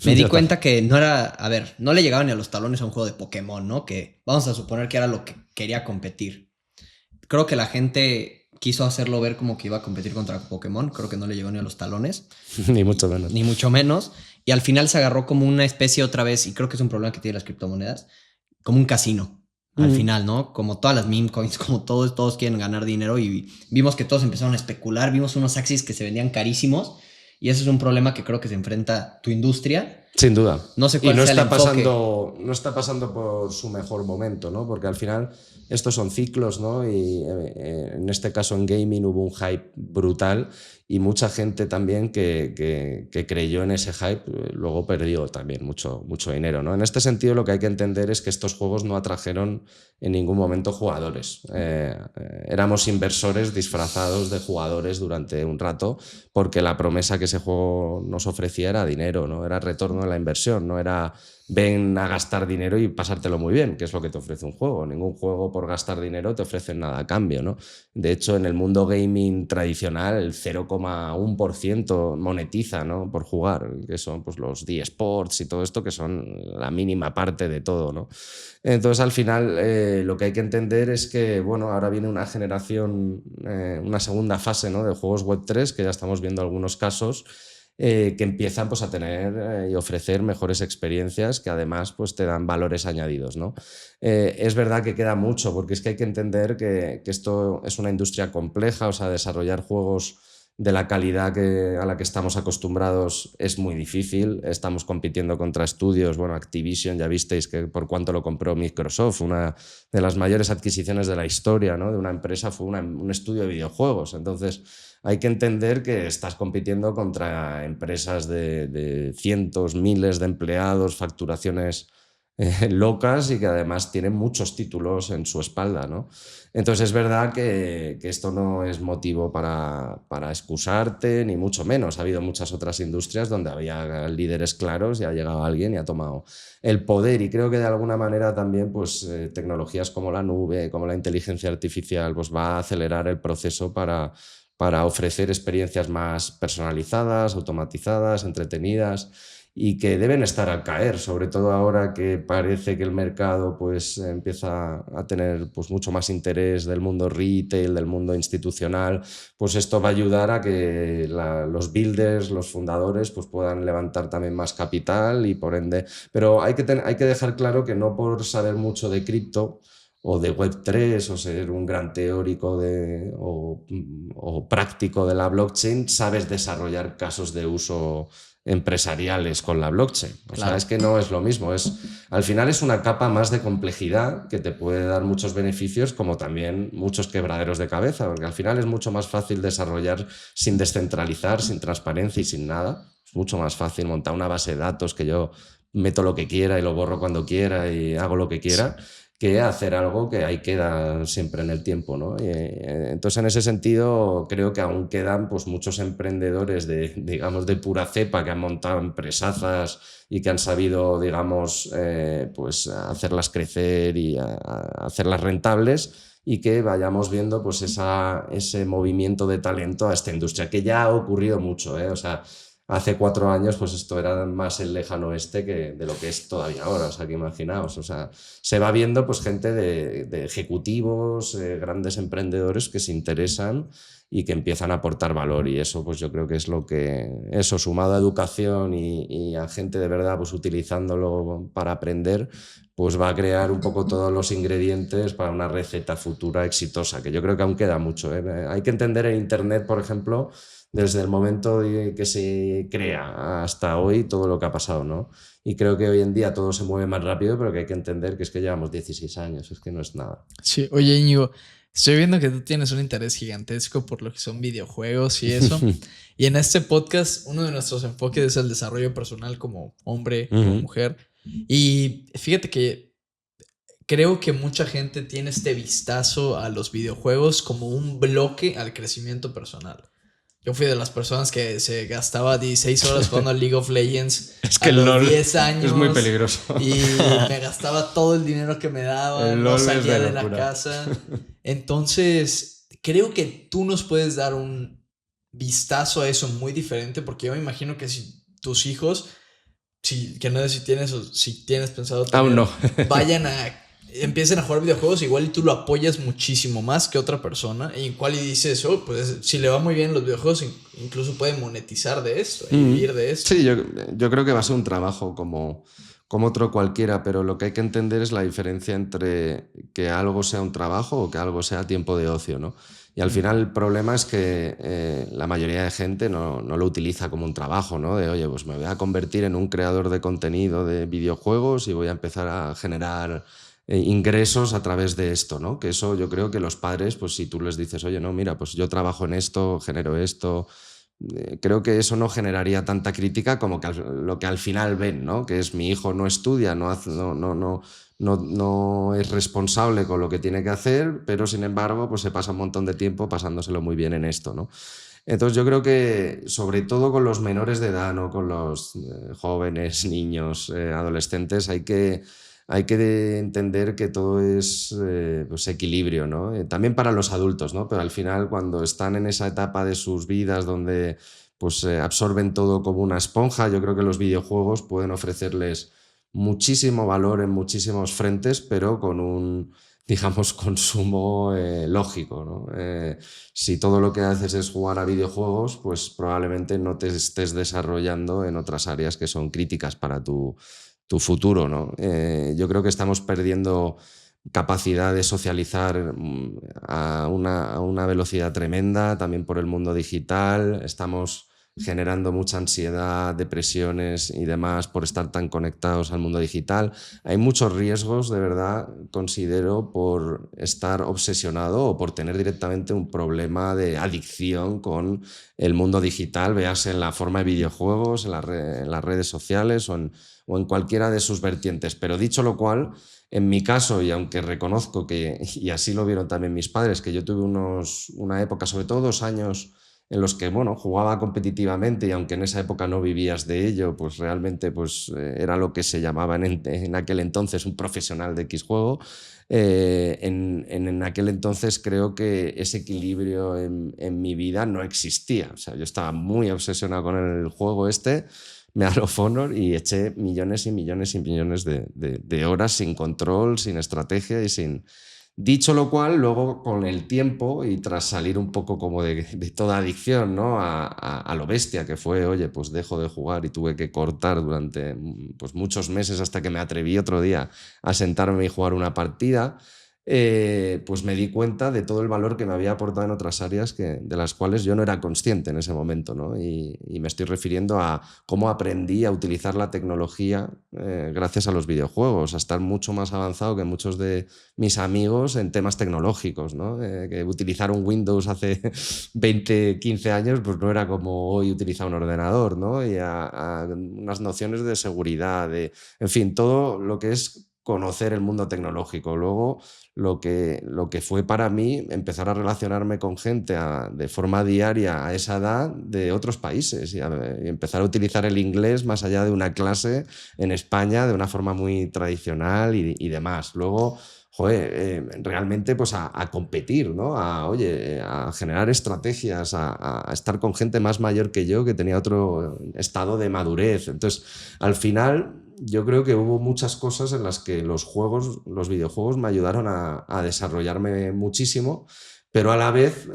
me di cuenta que no era, a ver, no le llegaba ni a los talones a un juego de Pokémon, ¿no? Que vamos a suponer que era lo que quería competir. Creo que la gente quiso hacerlo ver como que iba a competir contra Pokémon, creo que no le llegó ni a los talones. Ni mucho menos. Ni mucho menos. Y al final se agarró como una especie otra vez, y creo que es un problema que tienen las criptomonedas, como un casino. Al final, ¿no? Como todas las meme coins, como todos quieren ganar dinero, y vimos que todos empezaron a especular, vimos unos Axies que se vendían carísimos, y ese es un problema que creo que se enfrenta tu industria. Sin duda. No sé cuál y no sea está el enfoque. no está pasando por su mejor momento, ¿no? Porque al final estos son ciclos, ¿no? Y en este caso en gaming hubo un hype brutal y mucha gente también que creyó en ese hype luego perdió también mucho dinero, ¿no? En este sentido lo que hay que entender es que estos juegos no atrajeron en ningún momento jugadores. Éramos inversores disfrazados de jugadores durante un rato porque la promesa que ese juego nos ofrecía era dinero, ¿no? Era retorno de la inversión, no era ven a gastar dinero y pasártelo muy bien, que es lo que te ofrece un juego. Ningún juego por gastar dinero te ofrece nada a cambio, ¿no? De hecho, en el mundo gaming tradicional, el 0,1% monetiza, ¿no? Por jugar, que son pues, los eSports y todo esto, que son la mínima parte de todo, ¿no? Entonces, al final, lo que hay que entender es que, bueno, ahora viene una generación, una segunda fase, ¿no? De juegos Web3, que ya estamos viendo algunos casos, que empiezan pues, a tener y ofrecer mejores experiencias que además pues, te dan valores añadidos, ¿no? Es verdad que queda mucho, porque es que hay que entender que esto es una industria compleja, o sea, desarrollar juegos de la calidad a la que estamos acostumbrados es muy difícil. Estamos compitiendo contra estudios, bueno, Activision, ya visteis que por cuánto lo compró Microsoft, una de las mayores adquisiciones de la historia, ¿no? De una empresa fue un estudio de videojuegos. Entonces, hay que entender que estás compitiendo contra empresas de cientos, miles de empleados, facturaciones locas y que además tienen muchos títulos en su espalda, ¿no? Entonces es verdad que esto no es motivo para excusarte, ni mucho menos. Ha habido muchas otras industrias donde había líderes claros y ha llegado alguien y ha tomado el poder, y creo que de alguna manera también pues, tecnologías como la nube, como la inteligencia artificial, pues va a acelerar el proceso para ofrecer experiencias más personalizadas, automatizadas, entretenidas, y que deben estar al caer, sobre todo ahora que parece que el mercado pues, empieza a tener pues, mucho más interés del mundo retail, del mundo institucional. Pues esto va a ayudar a que los builders, los fundadores pues, puedan levantar también más capital y por ende... Pero hay que dejar claro que no por saber mucho de cripto o de Web3 o ser un gran teórico o práctico de la blockchain, sabes desarrollar casos de uso empresariales con la blockchain. O sea, es que no es lo mismo. Al final es una capa más de complejidad que te puede dar muchos beneficios, como también muchos quebraderos de cabeza, porque al final es mucho más fácil desarrollar sin descentralizar, sin transparencia y sin nada. Es mucho más fácil montar una base de datos que yo meto lo que quiera y lo borro cuando quiera y hago lo que quiera, que hacer algo que ahí queda siempre en el tiempo, ¿no? Entonces, en ese sentido, creo que aún quedan pues, muchos emprendedores digamos, de pura cepa que han montado empresazas y que han sabido, digamos, pues, hacerlas crecer y hacerlas rentables, y que vayamos viendo pues, ese movimiento de talento a esta industria, que ya ha ocurrido mucho, ¿eh? O sea, hace 4 años, pues esto era más el lejano oeste que de lo que es todavía ahora, o sea, que imaginaos, o sea, se va viendo pues gente de ejecutivos, grandes emprendedores que se interesan y que empiezan a aportar valor, y eso pues yo creo que es lo que, eso sumado a educación y a gente de verdad pues utilizándolo para aprender, pues va a crear un poco todos los ingredientes para una receta futura exitosa, que yo creo que aún queda mucho, ¿eh? Hay que entender en Internet, por ejemplo, desde el momento que se crea hasta hoy, todo lo que ha pasado, ¿no? Y creo que hoy en día todo se mueve más rápido, pero que hay que entender que es que llevamos 16 años, es que no es nada. Sí, oye Íñigo, estoy viendo que tú tienes un interés gigantesco por lo que son videojuegos y eso. Y en este podcast, uno de nuestros enfoques es el desarrollo personal como hombre, como mujer. Y fíjate que creo que mucha gente tiene este vistazo a los videojuegos como un bloque al crecimiento personal. Yo fui de las personas que se gastaba 16 horas jugando a League of Legends Es que a los LOL 10 años. es muy peligroso. Y me gastaba todo el dinero que me daban, El no LOL salía es de de la locura. casa. Entonces, creo que tú nos puedes dar un vistazo a eso muy diferente, porque yo me imagino que si tus hijos, que no sé si tienes o si tienes pensado tener, Aún no. empiecen a jugar videojuegos, igual y tú lo apoyas muchísimo más que otra persona, y igual y dices, oh, pues si le va muy bien los videojuegos, incluso puede monetizar de esto y vivir de esto. Sí, yo creo que va a ser un trabajo como otro cualquiera, pero lo que hay que entender es la diferencia entre que algo sea un trabajo o que algo sea tiempo de ocio, ¿no? Y al final el problema es que la mayoría de gente no lo utiliza como un trabajo, ¿no? De, oye, pues me voy a convertir en un creador de contenido de videojuegos y voy a empezar a generar ingresos a través de esto, ¿no? Que eso yo creo que los padres, pues si tú les dices, oye, no, mira, pues yo trabajo en esto, genero esto, creo que eso no generaría tanta crítica como que lo que al final ven, ¿no? Que es mi hijo no estudia, no es responsable con lo que tiene que hacer, pero sin embargo, pues se pasa un montón de tiempo pasándoselo muy bien en esto, ¿no? Entonces yo creo que sobre todo con los menores de edad, ¿no? Con los jóvenes, niños, adolescentes, hay que entender que todo es pues equilibrio, ¿no? También para los adultos, ¿no? Pero al final, cuando están en esa etapa de sus vidas donde pues, absorben todo como una esponja, yo creo que los videojuegos pueden ofrecerles muchísimo valor en muchísimos frentes, pero con un, digamos, consumo lógico, ¿no? Si todo lo que haces es jugar a videojuegos, pues probablemente no te estés desarrollando en otras áreas que son críticas para tu futuro, ¿no? Yo creo que estamos perdiendo capacidad de socializar a una velocidad tremenda, también por el mundo digital. Estamos generando mucha ansiedad, depresiones y demás por estar tan conectados al mundo digital. Hay muchos riesgos, de verdad, considero, por estar obsesionado o por tener directamente un problema de adicción con el mundo digital, veas en la forma de videojuegos, en las redes sociales o en cualquiera de sus vertientes. Pero dicho lo cual, en mi caso, y aunque reconozco que, y así lo vieron también mis padres, que yo tuve una época, sobre todo 2 años, en los que, bueno, jugaba competitivamente, y aunque en esa época no vivías de ello, pues realmente pues, era lo que se llamaba en aquel entonces un profesional de X juego. En aquel entonces creo que ese equilibrio en mi vida no existía. O sea, yo estaba muy obsesionado con el juego Medal of Honor, y eché millones y millones y millones de horas sin control, sin estrategia y sin... Dicho lo cual, luego con el tiempo y tras salir un poco como de toda adicción, ¿no? a lo bestia que fue, oye, pues dejo de jugar y tuve que cortar durante pues, muchos meses hasta que me atreví otro día a sentarme y jugar una partida. pues me di cuenta de todo el valor que me había aportado en otras áreas de las cuales yo no era consciente en ese momento, ¿no? Y me estoy refiriendo a cómo aprendí a utilizar la tecnología gracias a los videojuegos, a estar mucho más avanzado que muchos de mis amigos en temas tecnológicos, ¿no? Que utilizar un Windows hace 20, 15 años pues no era como hoy utilizar un ordenador, ¿no? Y a unas nociones de seguridad, en fin, todo lo que es conocer el mundo tecnológico. Luego, lo que fue para mí empezar a relacionarme con gente de forma diaria a esa edad de otros países y empezar a utilizar el inglés más allá de una clase en España de una forma muy tradicional y demás. Luego, joder, realmente pues a competir, ¿no? Oye, a generar estrategias, a estar con gente más mayor que yo que tenía otro estado de madurez. Entonces, al final, yo creo que hubo muchas cosas en las que los videojuegos me ayudaron a desarrollarme muchísimo, pero a la vez,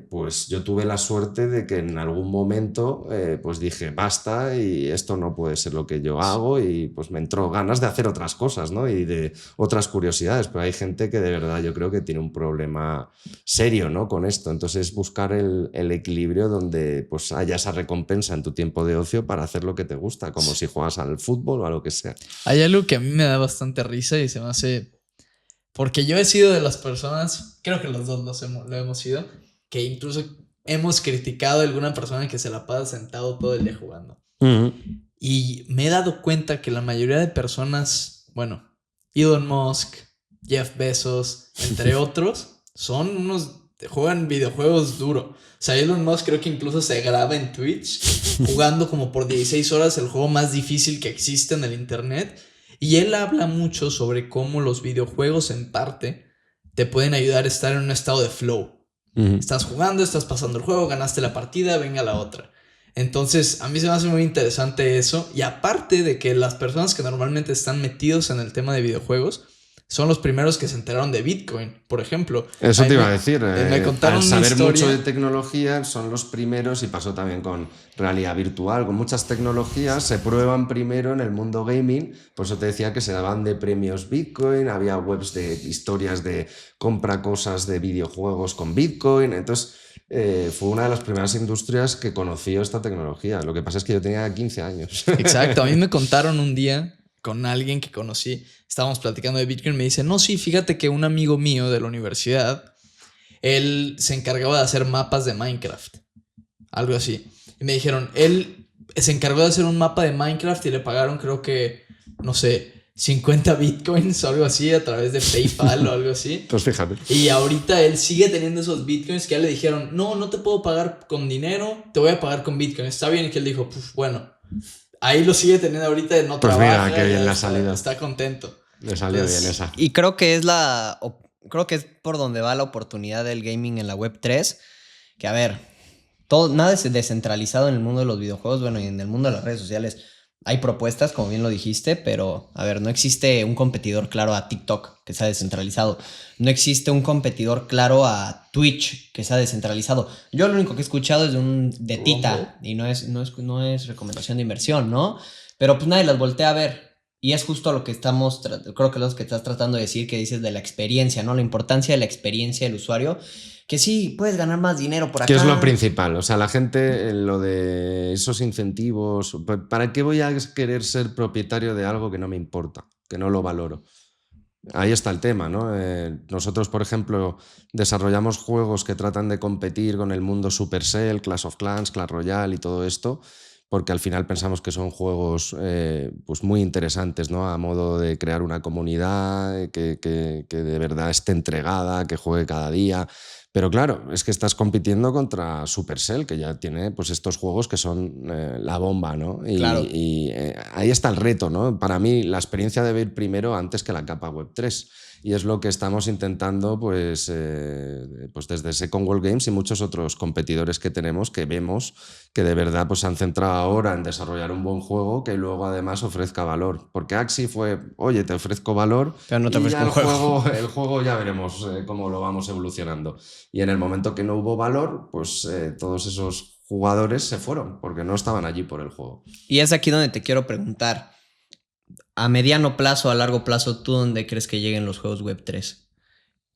pues yo tuve la suerte de que en algún momento, pues dije, basta y esto no puede ser lo que yo hago y pues me entró ganas de hacer otras cosas, ¿no? Y de otras curiosidades, pero hay gente que de verdad yo creo que tiene un problema serio, ¿no? Con esto. Entonces buscar el equilibrio donde pues haya esa recompensa en tu tiempo de ocio para hacer lo que te gusta, como si juegas al fútbol o a lo que sea. Hay algo que a mí me da bastante risa y se me hace... Porque yo he sido de las personas, creo que los dos lo hemos sido, que incluso hemos criticado a alguna persona que se la pasa sentado todo el día jugando. Y me he dado cuenta que la mayoría de personas, bueno, Elon Musk, Jeff Bezos, entre otros, juegan videojuegos duro. O sea, Elon Musk creo que incluso se graba en Twitch jugando como por 16 horas el juego más difícil que existe en el internet. Y él habla mucho sobre cómo los videojuegos en parte te pueden ayudar a estar en un estado de flow. Estás jugando, estás pasando el juego, ganaste la partida, venga la otra. Entonces, a mí se me hace muy interesante eso. Y aparte de que las personas que normalmente están metidos en el tema de videojuegos son los primeros que se enteraron de Bitcoin, por ejemplo. Eso te iba a decir. Me contaron al saber una historia. mucho de tecnología, son los primeros, y pasó también con realidad virtual. Con muchas tecnologías se prueban primero en el mundo gaming. Por eso te decía que se daban de premios Bitcoin, había webs de historias de compra cosas de videojuegos con Bitcoin. Entonces, fue una de las primeras industrias que conoció esta tecnología. Lo que pasa es que yo tenía 15 años. Exacto. A mí me contaron un día con alguien que conocí, estábamos platicando de Bitcoin, me dice, no, sí, fíjate que un amigo mío de la universidad, él se encargaba de hacer mapas de Minecraft, algo así. Y me dijeron, él se encargó de hacer un mapa de Minecraft y le pagaron creo que, no sé, 50 Bitcoins o algo así a través de PayPal o algo así. Pues fíjate. Y ahorita él sigue teniendo esos Bitcoins que ya le dijeron, no te puedo pagar con dinero, te voy a pagar con Bitcoin. Está bien, y que él dijo, pues bueno. Ahí lo sigue teniendo ahorita, no pues trabaja. Mira, qué bien le ha salido. Está contento. Le salió bien esa. Y creo que creo que es por donde va la oportunidad del gaming en la Web3. Que a ver, nada es descentralizado en el mundo de los videojuegos, bueno, y en el mundo de las redes sociales. Hay propuestas, como bien lo dijiste, pero a ver, no existe un competidor claro a TikTok que sea descentralizado. No existe un competidor claro a Twitch que sea descentralizado. Yo lo único que he escuchado es de Tita, y no es recomendación de inversión, ¿no? Pero pues nadie las voltea a ver. Y es justo lo que creo que lo que estás tratando de decir, que dices de la experiencia, ¿no? La importancia de la experiencia del usuario. Que sí, puedes ganar más dinero por acá. Que es lo principal. O sea, la gente, lo de esos incentivos, ¿para qué voy a querer ser propietario de algo que no me importa, que no lo valoro? Ahí está el tema, ¿no? Nosotros, por ejemplo, desarrollamos juegos que tratan de competir con el mundo Supercell, Clash of Clans, Clash Royale y todo esto, porque al final pensamos que son juegos pues muy interesantes, ¿no? A modo de crear una comunidad que de verdad esté entregada, que juegue cada día. Pero claro, es que estás compitiendo contra Supercell, que ya tiene pues estos juegos que son la bomba, ¿no? Claro. Y ahí está el reto, ¿no? Para mí la experiencia debe ir primero antes que la capa Web3. Y es lo que estamos intentando pues desde Second World Games y muchos otros competidores que tenemos, que vemos que de verdad pues se han centrado ahora en desarrollar un buen juego que luego además ofrezca valor. Porque Axie fue, oye, te ofrezco valor, pero no te ofrezco un juego. El juego ya veremos cómo lo vamos evolucionando. Y en el momento que no hubo valor, pues todos esos jugadores se fueron porque no estaban allí por el juego. Y es aquí donde te quiero preguntar, a mediano plazo, a largo plazo, ¿tú dónde crees que lleguen los juegos Web3?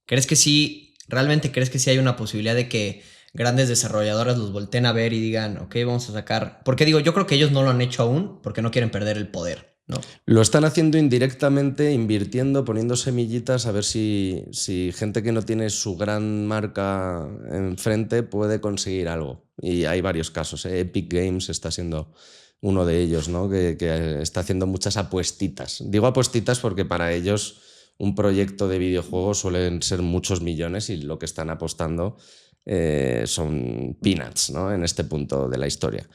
¿Crees que sí, realmente crees que sí hay una posibilidad de que grandes desarrolladoras los volteen a ver y digan, ok, vamos a sacar? Porque digo, yo creo que ellos no lo han hecho aún porque no quieren perder el poder, ¿no? Lo están haciendo indirectamente, invirtiendo, poniendo semillitas, a ver si gente que no tiene su gran marca enfrente puede conseguir algo. Y hay varios casos, ¿eh? Epic Games está siendo uno de ellos, ¿no? Que está haciendo muchas apuestitas. Digo apuestitas porque para ellos un proyecto de videojuego suelen ser muchos millones y lo que están apostando son peanuts, ¿no? En este punto de la historia.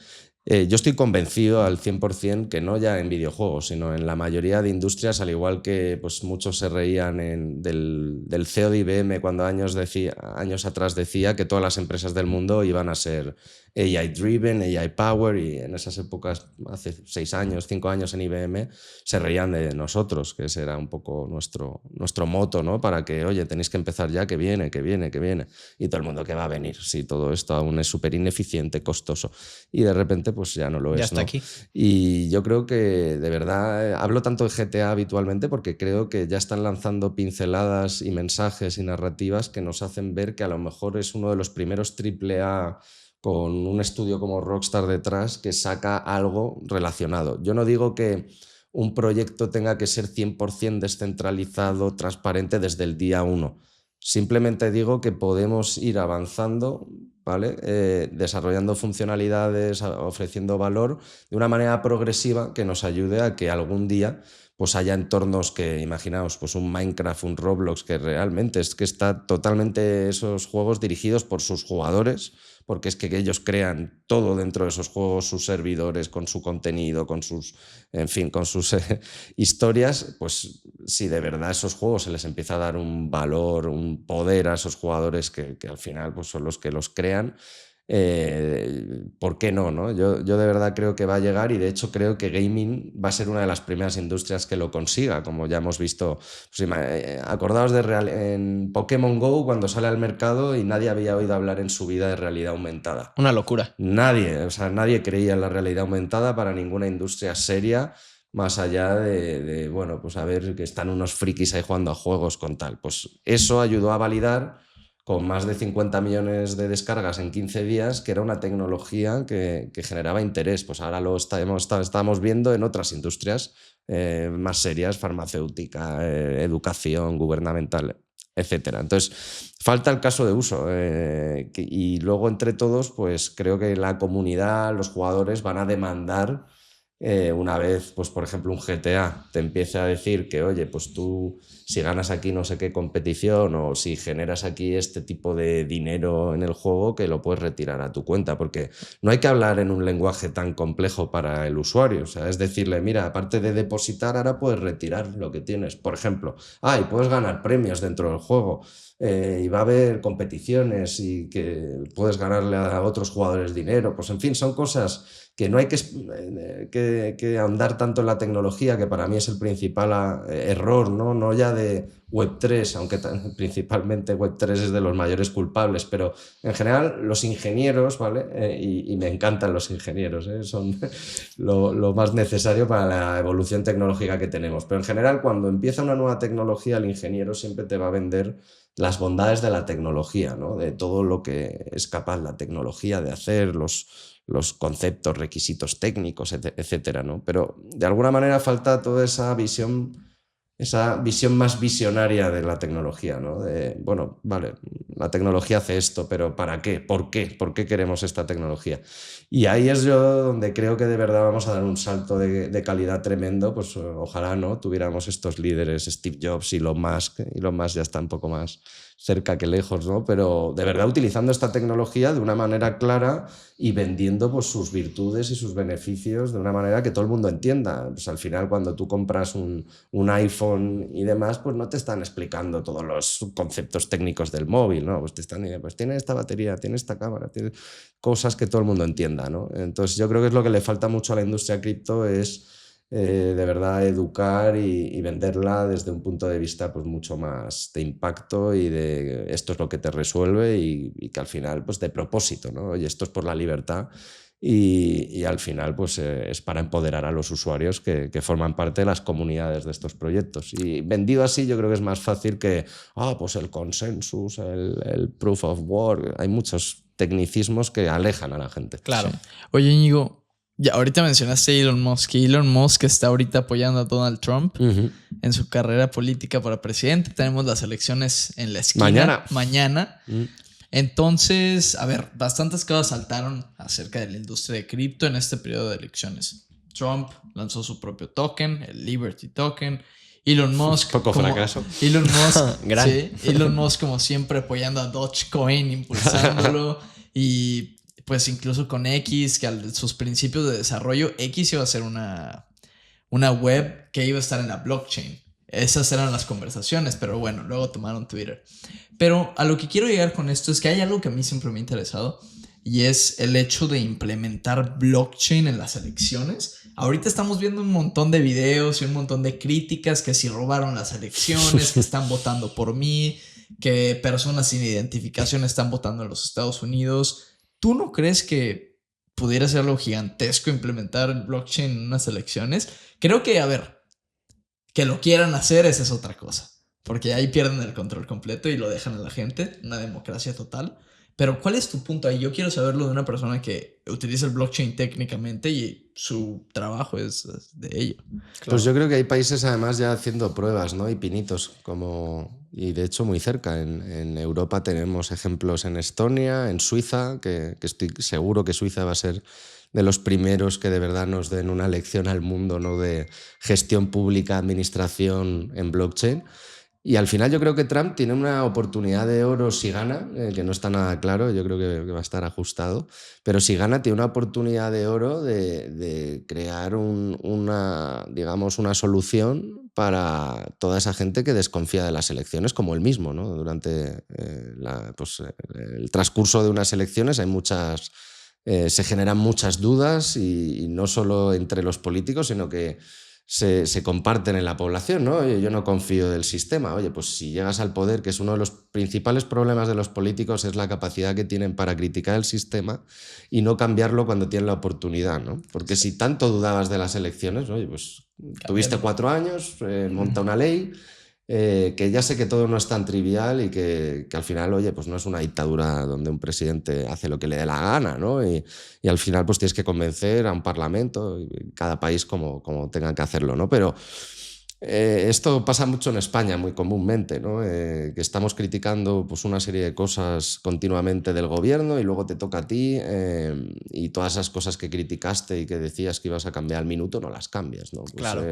Yo estoy convencido al 100% que no ya en videojuegos, sino en la mayoría de industrias, al igual que pues, muchos se reían del CEO de IBM cuando años atrás decía que todas las empresas del mundo iban a ser AI-driven, AI-power, y en esas épocas, hace 6 años, 5 años en IBM, se reían de nosotros, que ese era un poco nuestro moto, ¿no? Para que, oye, tenéis que empezar ya, que viene, que viene, que viene. Y todo el mundo que va a venir, si todo esto aún es súper ineficiente, costoso. Y de repente pues ya no lo Ya es, está ¿no? aquí. Y yo creo que de verdad hablo tanto de GTA habitualmente porque creo que ya están lanzando pinceladas y mensajes y narrativas que nos hacen ver que a lo mejor es uno de los primeros AAA con un estudio como Rockstar detrás que saca algo relacionado. Yo no digo que un proyecto tenga que ser 100% descentralizado, transparente desde el día uno. Simplemente digo que podemos ir avanzando, ¿vale? Desarrollando funcionalidades, ofreciendo valor de una manera progresiva que nos ayude a que algún día pues haya entornos que, imaginaos, pues un Minecraft, un Roblox, que realmente es que está totalmente esos juegos dirigidos por sus jugadores, porque es que ellos crean todo dentro de esos juegos, sus servidores, con su contenido, con sus, en fin, con sus historias, pues si de verdad a esos juegos se les empieza a dar un valor, un poder a esos jugadores que al final pues, son los que los crean, ¿por qué no, no? Yo de verdad creo que va a llegar y de hecho creo que gaming va a ser una de las primeras industrias que lo consiga, como ya hemos visto. Pues, acordaos en Pokémon Go cuando sale al mercado y nadie había oído hablar en su vida de realidad aumentada. Una locura. Nadie, o sea, nadie creía en la realidad aumentada para ninguna industria seria, más allá bueno, pues a ver que están unos frikis ahí jugando a juegos con tal. Pues eso ayudó a validar con más de 50 millones de descargas en 15 días, que era una tecnología que generaba interés. Pues ahora lo estamos viendo en otras industrias más serias, farmacéutica, educación, gubernamental, etcétera. Entonces, falta el caso de uso. Y luego, entre todos, pues creo que la comunidad, los jugadores van a demandar una vez, pues por ejemplo, un GTA te empiece a decir que, oye, pues tú si ganas aquí no sé qué competición o si generas aquí este tipo de dinero en el juego, que lo puedes retirar a tu cuenta, porque no hay que hablar en un lenguaje tan complejo para el usuario. O sea, es decirle, mira, aparte de depositar, ahora puedes retirar lo que tienes. Por ejemplo, y puedes ganar premios dentro del juego. Y va a haber competiciones y que puedes ganarle a otros jugadores dinero. Pues en fin, son cosas que no hay que ahondar tanto en la tecnología, que para mí es el principal error, ¿no? No ya de Web3, aunque principalmente Web3 es de los mayores culpables, pero en general los ingenieros, ¿vale? Y me encantan los ingenieros, ¿eh? Son lo más necesario para la evolución tecnológica que tenemos. Pero en general, cuando empieza una nueva tecnología, el ingeniero siempre te va a vender las bondades de la tecnología, ¿no? De todo lo que es capaz la tecnología de hacer, los conceptos, requisitos técnicos, etcétera, ¿no? Pero de alguna manera falta toda esa visión más visionaria de la tecnología, ¿no? De, bueno, vale, la tecnología hace esto, pero ¿para qué? ¿Por qué? ¿Por qué queremos esta tecnología? Y ahí es yo donde creo que de verdad vamos a dar un salto de calidad tremendo, pues ojalá, ¿no? Tuviéramos estos líderes, Steve Jobs y Elon Musk. Elon Musk ya está un poco más cerca que lejos, ¿no? Pero de verdad utilizando esta tecnología de una manera clara y vendiendo pues, sus virtudes y sus beneficios de una manera que todo el mundo entienda. Pues al final, cuando tú compras un iPhone y demás, pues no te están explicando todos los conceptos técnicos del móvil, ¿no? Pues te están diciendo, pues tiene esta batería, tiene esta cámara, tiene cosas que todo el mundo entienda, ¿no? Entonces yo creo que es lo que le falta mucho a la industria cripto, es de verdad educar y venderla desde un punto de vista pues mucho más de impacto y de esto es lo que te resuelve y que al final pues de propósito, ¿no? Oye, esto es por la libertad y al final pues es para empoderar a los usuarios que forman parte de las comunidades de estos proyectos. Y vendido así yo creo que es más fácil que pues el consensus, el proof of work. Hay muchos tecnicismos que alejan a la gente. Claro. Sí. Oye, Íñigo, ya ahorita mencionaste a Elon Musk. Y Elon Musk está ahorita apoyando a Donald Trump en su carrera política para presidente. Tenemos las elecciones en la esquina. Mañana. Entonces, a ver, bastantes cosas saltaron acerca de la industria de cripto en este periodo de elecciones. Trump lanzó su propio token, el Liberty Token. Elon Musk. Poco fracaso. Elon Musk, sí, Elon Musk, como siempre, apoyando a Dogecoin, impulsándolo. Y pues incluso con X, que sus principios de desarrollo, X iba a ser una web que iba a estar en la blockchain. Esas eran las conversaciones, pero bueno, luego tomaron Twitter. Pero a lo que quiero llegar con esto es que hay algo que a mí siempre me ha interesado, y es el hecho de implementar blockchain en las elecciones. Ahorita estamos viendo un montón de videos y un montón de críticas que si robaron las elecciones, que están votando por mí, que personas sin identificación están votando en los Estados Unidos. ¿Tú no crees que pudiera ser algo gigantesco implementar el blockchain en unas elecciones? Creo que, a ver, que lo quieran hacer, esa es otra cosa. Porque ahí pierden el control completo y lo dejan a la gente, una democracia total. Pero ¿cuál es tu punto ahí? Yo quiero saberlo de una persona que utiliza el blockchain técnicamente y su trabajo es de ello. Claro. Pues yo creo que hay países además ya haciendo pruebas, ¿no? Y pinitos, y de hecho muy cerca. En Europa tenemos ejemplos en Estonia, en Suiza, que estoy seguro que Suiza va a ser de los primeros que de verdad nos den una lección al mundo, ¿no? De gestión pública, administración en blockchain. Y al final yo creo que Trump tiene una oportunidad de oro si gana, que no está nada claro, yo creo que va a estar ajustado, pero si gana tiene una oportunidad de oro de crear una solución para toda esa gente que desconfía de las elecciones, como él mismo, ¿no? Durante el transcurso de unas elecciones se generan muchas dudas y no solo entre los políticos, sino que se comparten en la población, ¿no? Yo no confío del sistema. Oye, pues si llegas al poder, que es uno de los principales problemas de los políticos, es la capacidad que tienen para criticar el sistema y no cambiarlo cuando tienen la oportunidad, ¿no? Porque si tanto dudabas de las elecciones, oye, pues tuviste 4 años, monta una ley, que ya sé que todo no es tan trivial y que al final, oye, pues no es una dictadura donde un presidente hace lo que le dé la gana, ¿no? Y al final pues tienes que convencer a un parlamento, cada país como tenga que hacerlo, ¿no? Pero esto pasa mucho en España, muy comúnmente, ¿no? Que estamos criticando pues, una serie de cosas continuamente del gobierno y luego te toca a ti y todas esas cosas que criticaste y que decías que ibas a cambiar al minuto no las cambias, ¿no? Pues, claro.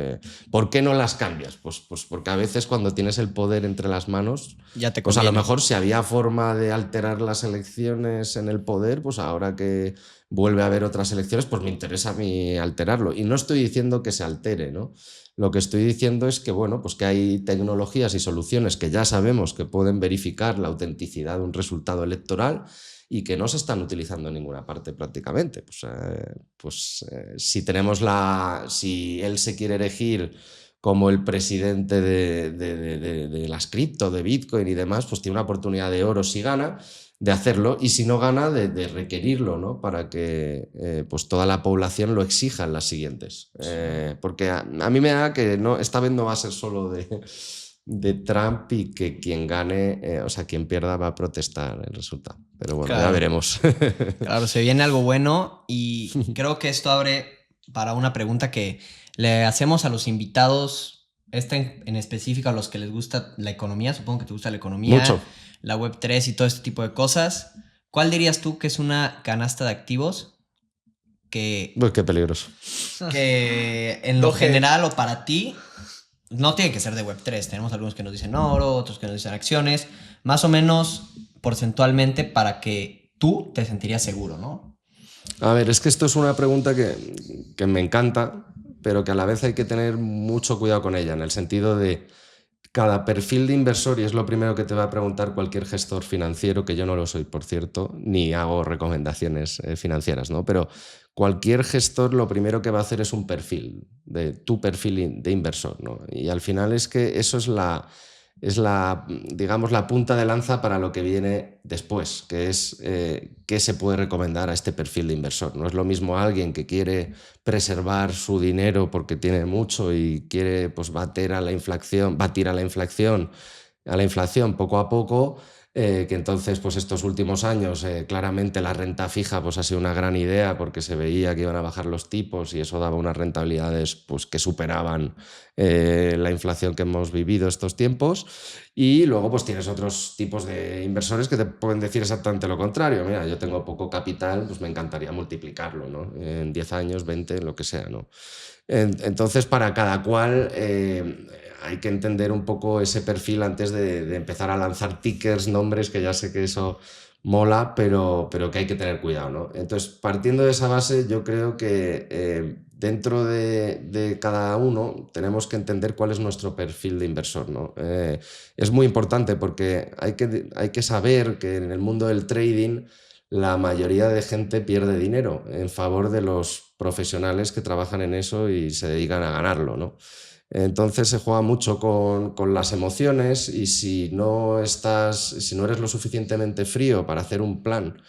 ¿Por qué no las cambias? Pues porque a veces cuando tienes el poder entre las manos, ya te pues a lo mejor si había forma de alterar las elecciones en el poder, pues ahora que vuelve a haber otras elecciones, pues me interesa a mí alterarlo. Y no estoy diciendo que se altere, ¿no? Lo que estoy diciendo es que, bueno, pues que hay tecnologías y soluciones que ya sabemos que pueden verificar la autenticidad de un resultado electoral y que no se están utilizando en ninguna parte prácticamente. Si él se quiere elegir como el presidente de las cripto, de Bitcoin y demás, pues tiene una oportunidad de oro si gana, de hacerlo, y si no gana, de requerirlo, ¿no? Para que pues toda la población lo exija en las siguientes. Porque a mí me da que esta vez no va a ser solo de Trump y que quien gane, quien pierda va a protestar el resultado. Pero bueno, claro, ya veremos. Claro, se viene algo bueno y creo que esto abre para una pregunta que le hacemos a los invitados, en específico a los que les gusta la economía. Supongo que te gusta la economía. Mucho. La Web3 y todo este tipo de cosas. ¿Cuál dirías tú que es una canasta de activos que... Pues qué peligroso. Que en lo general o para ti, no tiene que ser de Web3. Tenemos algunos que nos dicen oro, otros que nos dicen acciones. Más o menos porcentualmente para que tú te sentirías seguro, ¿no? A ver, es que esto es una pregunta que me encanta, pero que a la vez hay que tener mucho cuidado con ella, en el sentido de cada perfil de inversor, y es lo primero que te va a preguntar cualquier gestor financiero, que yo no lo soy, por cierto, ni hago recomendaciones financieras, ¿no? Pero cualquier gestor lo primero que va a hacer es un perfil, de tu perfil de inversor, ¿no? Y al final es que eso es es digamos, la punta de lanza para lo que viene después, que es qué se puede recomendar a este perfil de inversor. No es lo mismo alguien que quiere preservar su dinero porque tiene mucho y quiere pues, batir a la inflación poco a poco, que entonces pues estos últimos años claramente la renta fija pues ha sido una gran idea porque se veía que iban a bajar los tipos y eso daba unas rentabilidades pues que superaban la inflación que hemos vivido estos tiempos. Y luego pues tienes otros tipos de inversores que te pueden decir exactamente lo contrario. Mira, yo tengo poco capital, pues me encantaría multiplicarlo, ¿no? En 10 años, 20, lo que sea, ¿no? Entonces, para cada cual hay que entender un poco ese perfil antes de empezar a lanzar tickers, nombres, que ya sé que eso mola, pero que hay que tener cuidado, ¿no? Entonces, partiendo de esa base, yo creo que dentro de cada uno tenemos que entender cuál es nuestro perfil de inversor, ¿no? Es muy importante porque hay que saber que en el mundo del trading la mayoría de gente pierde dinero en favor de los profesionales que trabajan en eso y se dedican a ganarlo, ¿no? Entonces se juega mucho con las emociones y si no eres lo suficientemente frío para hacer un plan,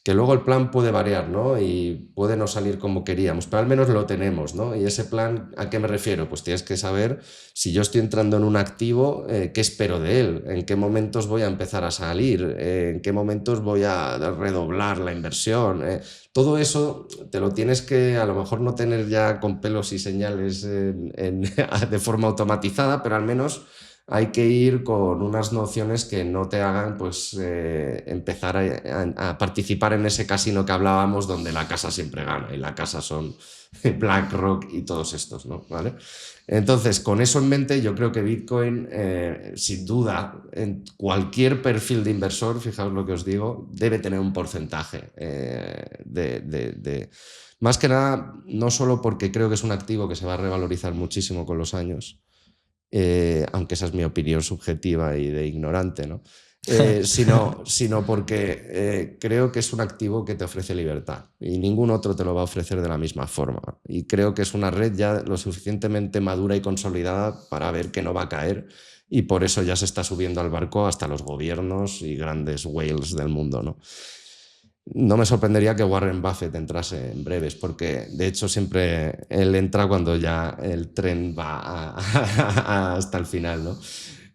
que luego el plan puede variar, ¿no? Y puede no salir como queríamos, pero al menos lo tenemos, ¿no? Y ese plan, ¿a qué me refiero? Pues tienes que saber si yo estoy entrando en un activo, ¿qué espero de él? ¿En qué momentos voy a empezar a salir? ¿En qué momentos voy a redoblar la inversión? Todo eso te lo tienes que a lo mejor no tener ya con pelos y señales de forma automatizada, pero al menos hay que ir con unas nociones que no te hagan pues, empezar a participar en ese casino que hablábamos donde la casa siempre gana y la casa son BlackRock y todos estos, ¿no? ¿Vale? Entonces, con eso en mente, yo creo que Bitcoin, sin duda, en cualquier perfil de inversor, fijaos lo que os digo, debe tener un porcentaje Más que nada, no solo porque creo que es un activo que se va a revalorizar muchísimo con los años, aunque esa es mi opinión subjetiva y de ignorante, ¿no? Sino porque creo que es un activo que te ofrece libertad y ningún otro te lo va a ofrecer de la misma forma. Y creo que es una red ya lo suficientemente madura y consolidada para ver que no va a caer y por eso ya se está subiendo al barco hasta los gobiernos y grandes whales del mundo, ¿no? No me sorprendería que Warren Buffett entrase en breves, porque de hecho siempre él entra cuando ya el tren va hasta el final, ¿no?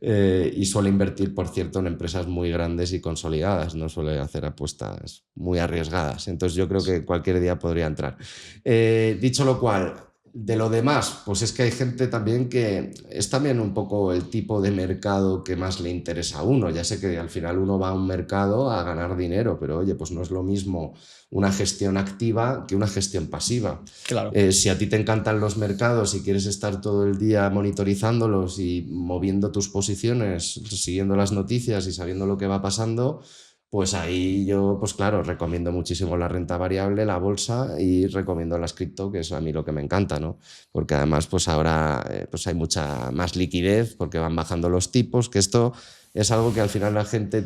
Y suele invertir, por cierto, en empresas muy grandes y consolidadas, no suele hacer apuestas muy arriesgadas. Entonces yo creo que cualquier día podría entrar. Dicho lo cual, de lo demás, pues es que hay gente también que es también un poco el tipo de mercado que más le interesa a uno. Ya sé que al final uno va a un mercado a ganar dinero, pero oye, pues no es lo mismo una gestión activa que una gestión pasiva. Claro. Si a ti te encantan los mercados y quieres estar todo el día monitorizándolos y moviendo tus posiciones, siguiendo las noticias y sabiendo lo que va pasando, pues ahí yo, pues claro, recomiendo muchísimo la renta variable, la bolsa y recomiendo las cripto, que es a mí lo que me encanta, ¿no? Porque además pues ahora pues hay mucha más liquidez porque van bajando los tipos, que esto es algo que al final la gente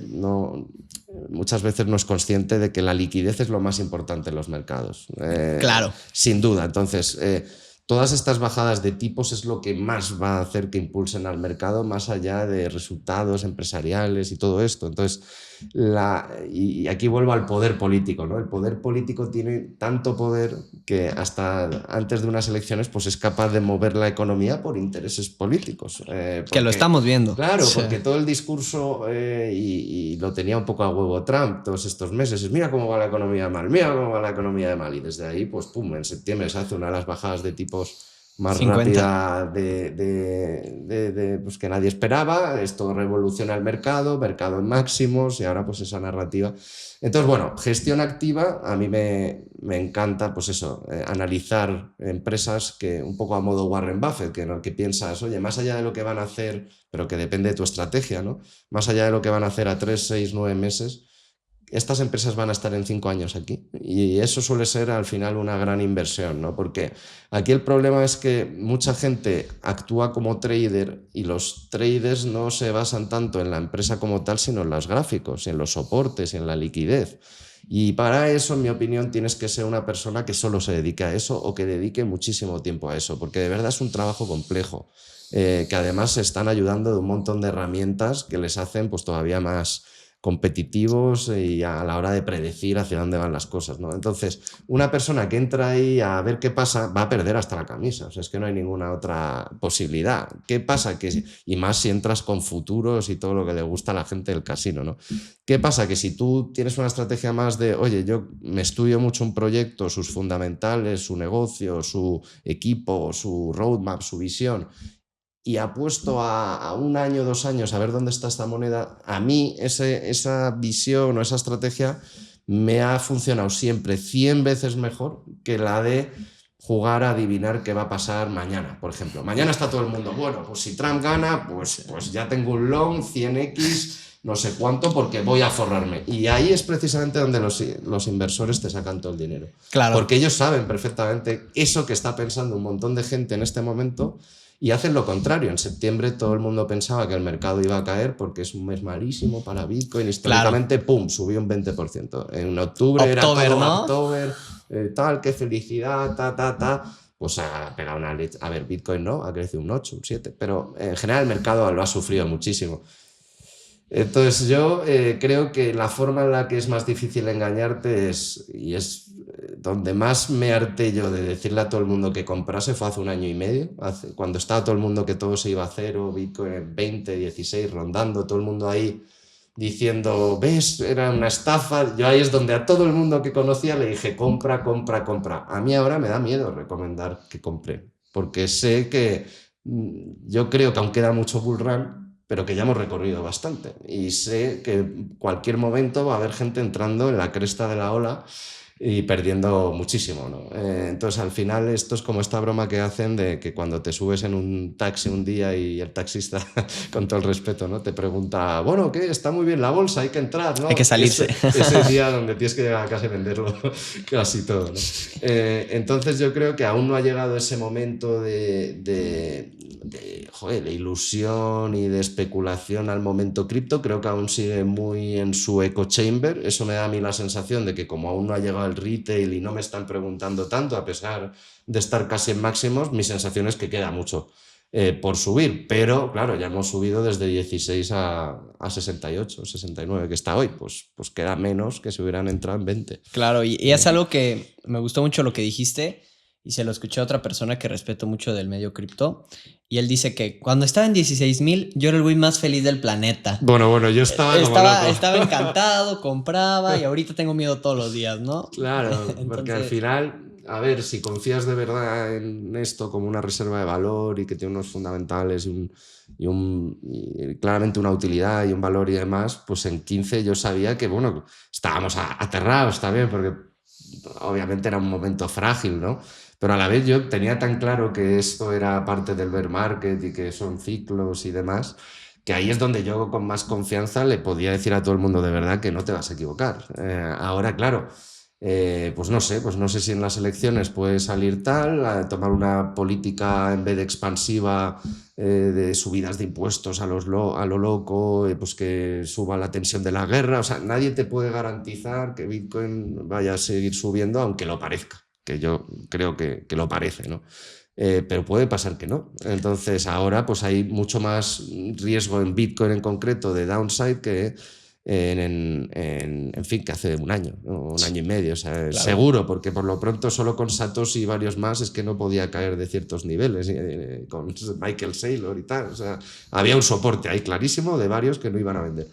muchas veces no es consciente de que la liquidez es lo más importante en los mercados. Claro. Sin duda. Entonces, todas estas bajadas de tipos es lo que más va a hacer que impulsen al mercado, más allá de resultados empresariales y todo esto. Entonces, y aquí vuelvo al poder político, ¿no? El poder político tiene tanto poder que hasta antes de unas elecciones pues es capaz de mover la economía por intereses políticos. Que lo estamos viendo. Claro, Sí. porque todo el discurso, y lo tenía un poco a huevo Trump todos estos meses, es mira cómo va la economía mal, mira cómo va la economía de mal. Y desde ahí, pues pum, en septiembre se hace una de las bajadas de tipos más 50. rápida pues que nadie esperaba. Esto revoluciona el mercado en máximos y ahora pues esa narrativa. Entonces, bueno, gestión activa, a mí me encanta pues eso, analizar empresas que un poco a modo Warren Buffett, que piensas, oye, más allá de lo que van a hacer, pero que depende de tu estrategia, ¿no? Más allá de lo que van a hacer a 3, 6, 9 meses, estas empresas van a estar en 5 años aquí y eso suele ser al final una gran inversión, ¿no? Porque aquí el problema es que mucha gente actúa como trader y los traders no se basan tanto en la empresa como tal, sino en los gráficos, en los soportes, en la liquidez. Y para eso, en mi opinión, tienes que ser una persona que solo se dedique a eso o que dedique muchísimo tiempo a eso, porque de verdad es un trabajo complejo, que además se están ayudando de un montón de herramientas que les hacen pues todavía más competitivos y a la hora de predecir hacia dónde van las cosas, ¿no? Entonces, una persona que entra ahí a ver qué pasa va a perder hasta la camisa, o sea, es que no hay ninguna otra posibilidad. ¿Qué pasa? Y más si entras con futuros y todo lo que le gusta a la gente del casino, ¿no? ¿Qué pasa? Que si tú tienes una estrategia más de, oye, yo me estudio mucho un proyecto, sus fundamentales, su negocio, su equipo, su roadmap, su visión, y apuesto a un año, 2 años a ver dónde está esta moneda, a mí esa visión o esa estrategia me ha funcionado siempre 100 veces mejor que la de jugar a adivinar qué va a pasar mañana, por ejemplo. Mañana está todo el mundo, bueno, pues si Trump gana, pues ya tengo un long, 100x, no sé cuánto, porque voy a forrarme. Y ahí es precisamente donde los inversores te sacan todo el dinero. Claro. Porque ellos saben perfectamente eso que está pensando un montón de gente en este momento y hacen lo contrario. En septiembre todo el mundo pensaba que el mercado iba a caer porque es un mes malísimo para Bitcoin. Históricamente, ¡pum!, subió un 20%. En octubre era todo, ¿no? October, tal, qué felicidad, pues ha pegado una leche. A ver, Bitcoin no, ha crecido un 8, un 7, pero en general el mercado lo ha sufrido muchísimo. Entonces yo creo que la forma en la que es más difícil engañarte es donde más me harté yo de decirle a todo el mundo que comprase fue hace un año y medio, cuando estaba todo el mundo que todo se iba a cero, Bitcoin en 20, 16, rondando, todo el mundo ahí diciendo, ¿ves? Era una estafa. Yo ahí es donde a todo el mundo que conocía le dije, compra, compra, compra. A mí ahora me da miedo recomendar que compre, porque sé que yo creo que aún queda mucho bull run, pero que ya hemos recorrido bastante. Y sé que en cualquier momento va a haber gente entrando en la cresta de la ola y perdiendo muchísimo, ¿no? Entonces, al final, esto es como esta broma que hacen de que cuando te subes en un taxi un día y el taxista, con todo el respeto, ¿no?, te pregunta, bueno, ¿qué? Está muy bien la bolsa, hay que entrar, ¿no? Hay que salirse. Ese día donde tienes que llegar a casa y venderlo casi todo, ¿no? Entonces, yo creo que aún no ha llegado ese momento de ilusión y de especulación al momento cripto. Creo que aún sigue muy en su echo chamber. Eso me da a mí la sensación de que como aún no ha llegado el retail y no me están preguntando tanto, a pesar de estar casi en máximos, mi sensación es que queda mucho por subir. Pero claro, ya hemos subido desde 16 a 68, 69 que está hoy. Pues queda menos que si hubieran entrado en 20. Claro, y es algo que me gustó mucho lo que dijiste. Y se lo escuché a otra persona que respeto mucho del medio cripto. Y él dice que cuando estaba en 16,000, yo era el güey más feliz del planeta. Bueno, yo estaba encantado, compraba y ahorita tengo miedo todos los días, ¿no? Claro, porque al final, a ver, si confías de verdad en esto como una reserva de valor y que tiene unos fundamentales y claramente una utilidad y un valor y demás, pues en 15 yo sabía que, bueno, estábamos aterrados también, porque obviamente era un momento frágil, ¿no? Pero a la vez yo tenía tan claro que esto era parte del bear market y que son ciclos y demás, que ahí es donde yo con más confianza le podía decir a todo el mundo de verdad que no te vas a equivocar. Ahora, claro, pues no sé si en las elecciones puede salir tal, a tomar una política en vez de expansiva de subidas de impuestos a lo loco, pues que suba la tensión de la guerra. O sea, nadie te puede garantizar que Bitcoin vaya a seguir subiendo, aunque lo parezca, que yo creo que lo parece, ¿no? Pero puede pasar que no. Entonces ahora pues hay mucho más riesgo en Bitcoin en concreto de downside que en fin, que hace un año, ¿no? Un año y medio. O sea, claro. Seguro, porque por lo pronto solo con Satoshi y varios más es que no podía caer de ciertos niveles, con Michael Saylor y tal. O sea, había un soporte ahí clarísimo de varios que no iban a vender.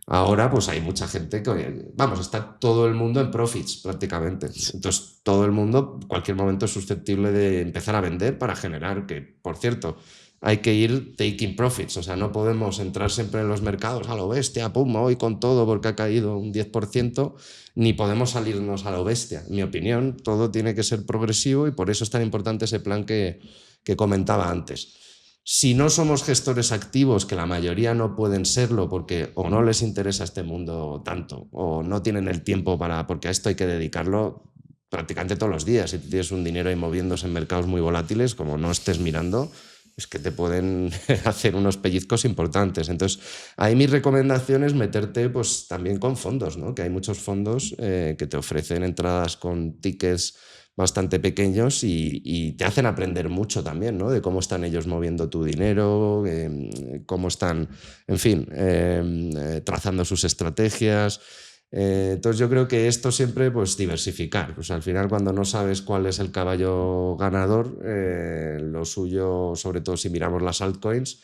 Ahora pues hay mucha gente que, vamos, está todo el mundo en profits prácticamente. Entonces todo el mundo en cualquier momento es susceptible de empezar a vender para generar, que por cierto, hay que ir taking profits. O sea, no podemos entrar siempre en los mercados a lo bestia, pum, hoy con todo porque ha caído un 10%, ni podemos salirnos a lo bestia. En mi opinión, todo tiene que ser progresivo y por eso es tan importante ese plan que comentaba antes. Si no somos gestores activos, que la mayoría no pueden serlo porque o no les interesa este mundo tanto o no tienen el tiempo porque a esto hay que dedicarlo prácticamente todos los días. Si tienes un dinero ahí moviéndose en mercados muy volátiles, como no estés mirando, es que te pueden hacer unos pellizcos importantes. Entonces, ahí mi recomendación es meterte pues también con fondos, ¿no? Que hay muchos fondos que te ofrecen entradas con tickets bastante pequeños y te hacen aprender mucho también, ¿no? De cómo están ellos moviendo tu dinero, cómo están, en fin, trazando sus estrategias. Entonces yo creo que esto siempre, pues diversificar. Pues al final cuando no sabes cuál es el caballo ganador, lo suyo, sobre todo si miramos las altcoins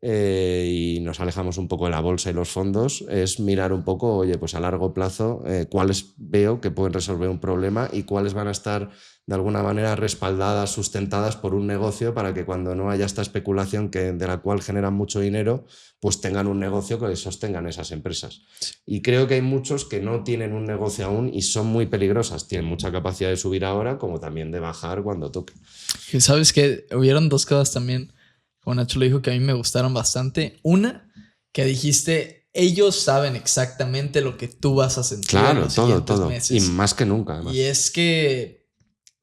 y nos alejamos un poco de la bolsa y los fondos, es mirar un poco, oye, pues a largo plazo, cuáles veo que pueden resolver un problema y cuáles van a estar de alguna manera respaldadas, sustentadas por un negocio para que cuando no haya esta especulación de la cual generan mucho dinero, pues tengan un negocio que sostengan esas empresas. Y creo que hay muchos que no tienen un negocio aún y son muy peligrosas. Tienen mucha capacidad de subir ahora como también de bajar cuando toque. ¿Sabes qué? Hubieron dos cosas también, como Nacho lo dijo, que a mí me gustaron bastante. Una, que dijiste, ellos saben exactamente lo que tú vas a sentir en los siguientes meses. Y más que nunca, además. Y es que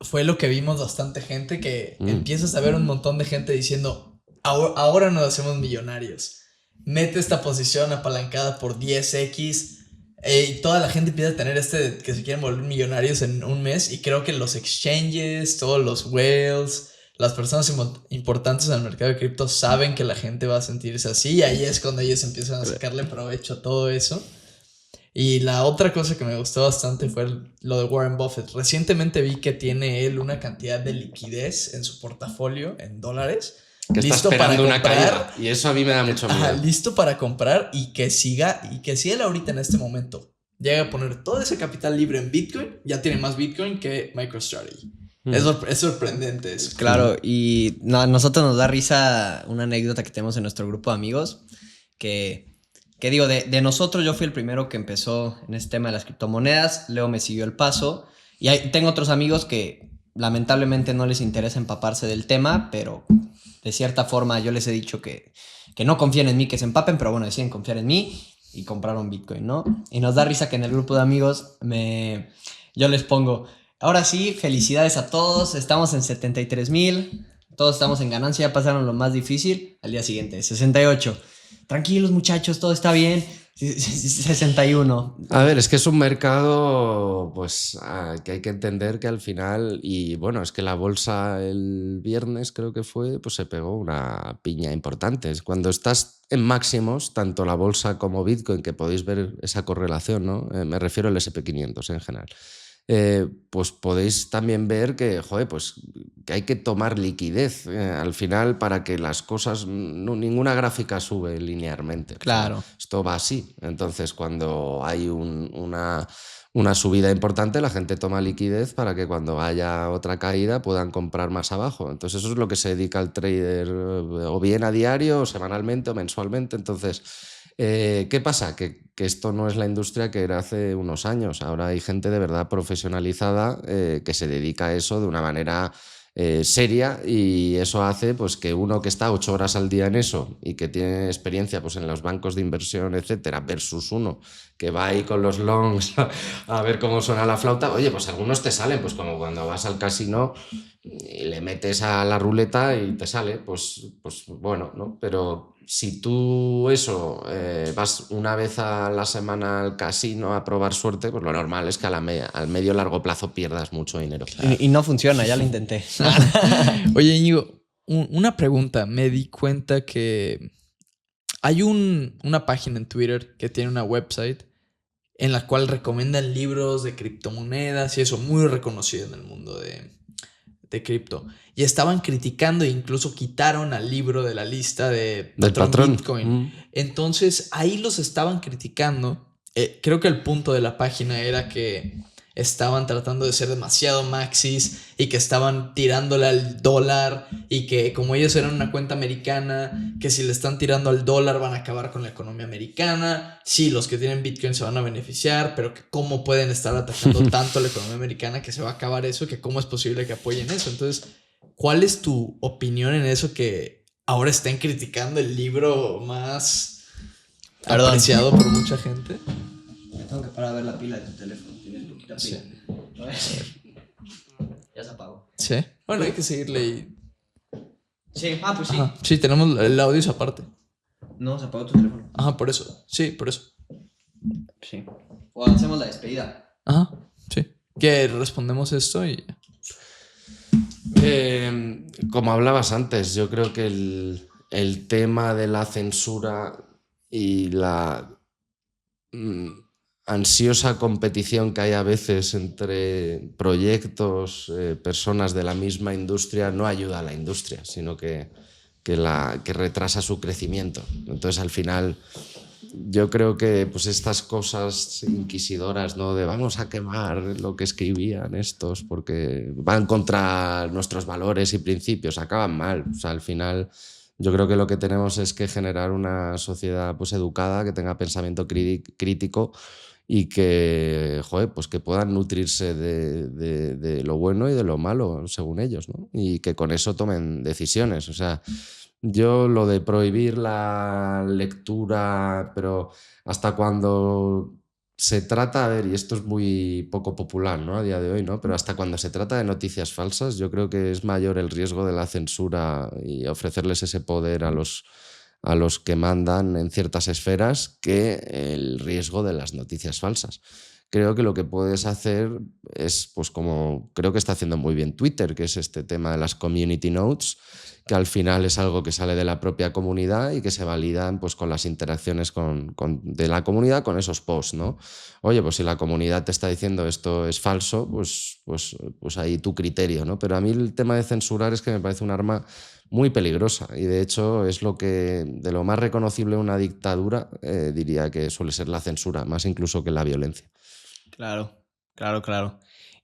fue lo que vimos bastante gente, que empiezas a ver un montón de gente diciendo, ahora nos hacemos millonarios. Mete esta posición apalancada por 10x y toda la gente empieza a tener que se quieren volver millonarios en un mes, y creo que los exchanges, todos los whales, las personas importantes en el mercado de cripto saben que la gente va a sentirse así, y ahí es cuando ellos empiezan a sacarle provecho a todo eso. Y la otra cosa que me gustó bastante fue lo de Warren Buffett. Recientemente vi que tiene él una cantidad de liquidez en su portafolio en dólares. Que está esperando una caída. Y eso a mí me da mucho miedo. Listo para comprar y que siga. Y que si él ahorita en este momento llega a poner todo ese capital libre en Bitcoin, ya tiene más Bitcoin que MicroStrategy. Es sorprendente eso. Claro, y a nosotros nos da risa una anécdota que tenemos en nuestro grupo de amigos, que digo, de nosotros yo fui el primero que empezó en este tema de las criptomonedas. Leo me siguió el paso, y tengo otros amigos que lamentablemente no les interesa empaparse del tema, pero de cierta forma yo les he dicho que no confíen en mí, que se empapen, pero bueno, deciden confiar en mí y compraron Bitcoin, ¿no? Y nos da risa que en el grupo de amigos yo les pongo, ahora sí, felicidades a todos, estamos en 73,000, todos estamos en ganancia, ya pasaron lo más difícil. Al día siguiente, 68. Tranquilos muchachos, todo está bien. 61. A ver, es que es un mercado pues que hay que entender que al final, y bueno, es que la bolsa el viernes creo que fue, pues se pegó una piña importante. Cuando estás en máximos, tanto la bolsa como Bitcoin, que podéis ver esa correlación, ¿no? Me refiero al S&P 500 en general. Pues podéis también ver que, joder, pues que hay que tomar liquidez al final para que las cosas, ninguna gráfica sube linealmente. Claro. O sea, esto va así. Entonces, cuando hay una subida importante, la gente toma liquidez para que cuando haya otra caída puedan comprar más abajo. Entonces, eso es lo que se dedica el trader, o bien a diario, o semanalmente, o mensualmente. Entonces, ¿qué pasa? Que esto no es la industria que era hace unos años. Ahora hay gente de verdad profesionalizada que se dedica a eso de una manera seria, y eso hace pues que uno que está 8 horas al día en eso y que tiene experiencia pues en los bancos de inversión, etcétera, versus uno que va ahí con los longs a ver cómo suena la flauta. Oye, pues algunos te salen, pues como cuando vas al casino y le metes a la ruleta y te sale, pues bueno, ¿no? Pero si tú vas una vez a la semana al casino a probar suerte, pues lo normal es que al medio largo plazo pierdas mucho dinero. Y no funciona, ya lo intenté. Oye, Íñigo, una pregunta. Me di cuenta que hay una página en Twitter que tiene una website en la cual recomiendan libros de criptomonedas y eso, muy reconocido en el mundo de cripto. Y estaban criticando e incluso quitaron al libro de la lista del patrón Bitcoin. Entonces ahí los estaban criticando. Creo que el punto de la página era que estaban tratando de ser demasiado maxis y que estaban tirándole al dólar, y que como ellos eran una cuenta americana, que si le están tirando al dólar van a acabar con la economía americana. Sí, los que tienen Bitcoin se van a beneficiar, pero que cómo pueden estar atacando tanto a la economía americana, que se va a acabar eso, que cómo es posible que apoyen eso. Entonces, ¿cuál es tu opinión en eso, que ahora estén criticando el libro más apreciado por mucha gente? Tengo que parar a ver la pila de tu teléfono. Tienes poquita pila. Sí. Ya se apagó. Sí. Bueno, hay que seguirle y... Sí, pues sí. Ajá. Sí, tenemos el audio es aparte. No, se apagó tu teléfono. Ajá, por eso. Sí, por eso. Sí. O hacemos la despedida. Ajá, sí. Que respondemos esto y... Como hablabas antes, yo creo que el tema de la censura y la ansiosa competición que hay a veces entre proyectos, personas de la misma industria, no ayuda a la industria, sino que retrasa su crecimiento. Entonces, al final, yo creo que pues estas cosas inquisidoras, ¿no? De vamos a quemar lo que escribían estos porque van contra nuestros valores y principios, acaban mal. O sea, al final yo creo que lo que tenemos es que generar una sociedad pues educada, que tenga pensamiento crítico y que, joder, pues que puedan nutrirse de lo bueno y de lo malo, según ellos, ¿no? Y que con eso tomen decisiones. O sea, yo lo de prohibir la lectura, pero hasta cuando se trata, a ver, y esto es muy poco popular, ¿no? A día de hoy, ¿no? Pero hasta cuando se trata de noticias falsas, yo creo que es mayor el riesgo de la censura y ofrecerles ese poder a los que mandan en ciertas esferas que el riesgo de las noticias falsas. Creo que lo que puedes hacer es, pues como creo que está haciendo muy bien Twitter, que es este tema de las community notes, que al final es algo que sale de la propia comunidad y que se validan pues, con las interacciones de la comunidad con esos posts, ¿no? Oye, pues si la comunidad te está diciendo esto es falso, pues ahí tu criterio, ¿no? Pero a mí el tema de censurar es que me parece un arma muy peligrosa y de hecho es lo que de lo más reconocible en una dictadura diría que suele ser la censura, más incluso que la violencia. Claro.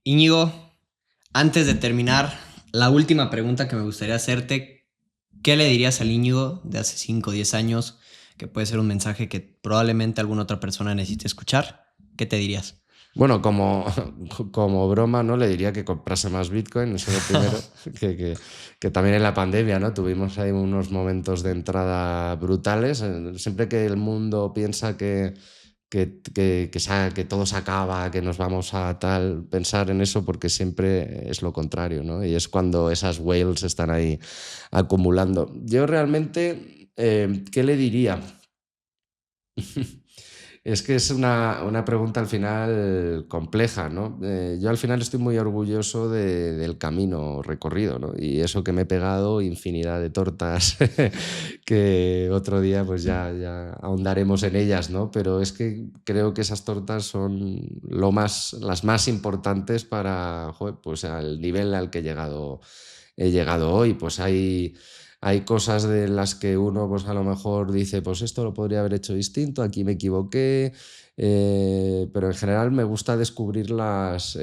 Íñigo, antes de terminar, la última pregunta que me gustaría hacerte, ¿qué le dirías al Íñigo de hace 5 o 10 años? Que puede ser un mensaje que probablemente alguna otra persona necesite escuchar. ¿Qué te dirías? Bueno, como broma, ¿no? Le diría que comprase más Bitcoin, eso es lo primero, que también en la pandemia, ¿no? Tuvimos ahí unos momentos de entrada brutales. Siempre que el mundo piensa que todo se acaba, que nos vamos a tal, pensar en eso porque siempre es lo contrario, ¿no? Y es cuando esas whales están ahí acumulando. Yo realmente, ¿qué le diría? Es que es una pregunta al final compleja, ¿no? Yo al final estoy muy orgulloso del camino recorrido, ¿no? Y eso que me he pegado, infinidad de tortas, que otro día pues ya ahondaremos en ellas, ¿no? Pero es que creo que esas tortas son las más importantes para, joder, pues al nivel al que he llegado hoy. Pues hay cosas de las que uno pues a lo mejor dice, pues esto lo podría haber hecho distinto, aquí me equivoqué, pero en general me gusta descubrirlas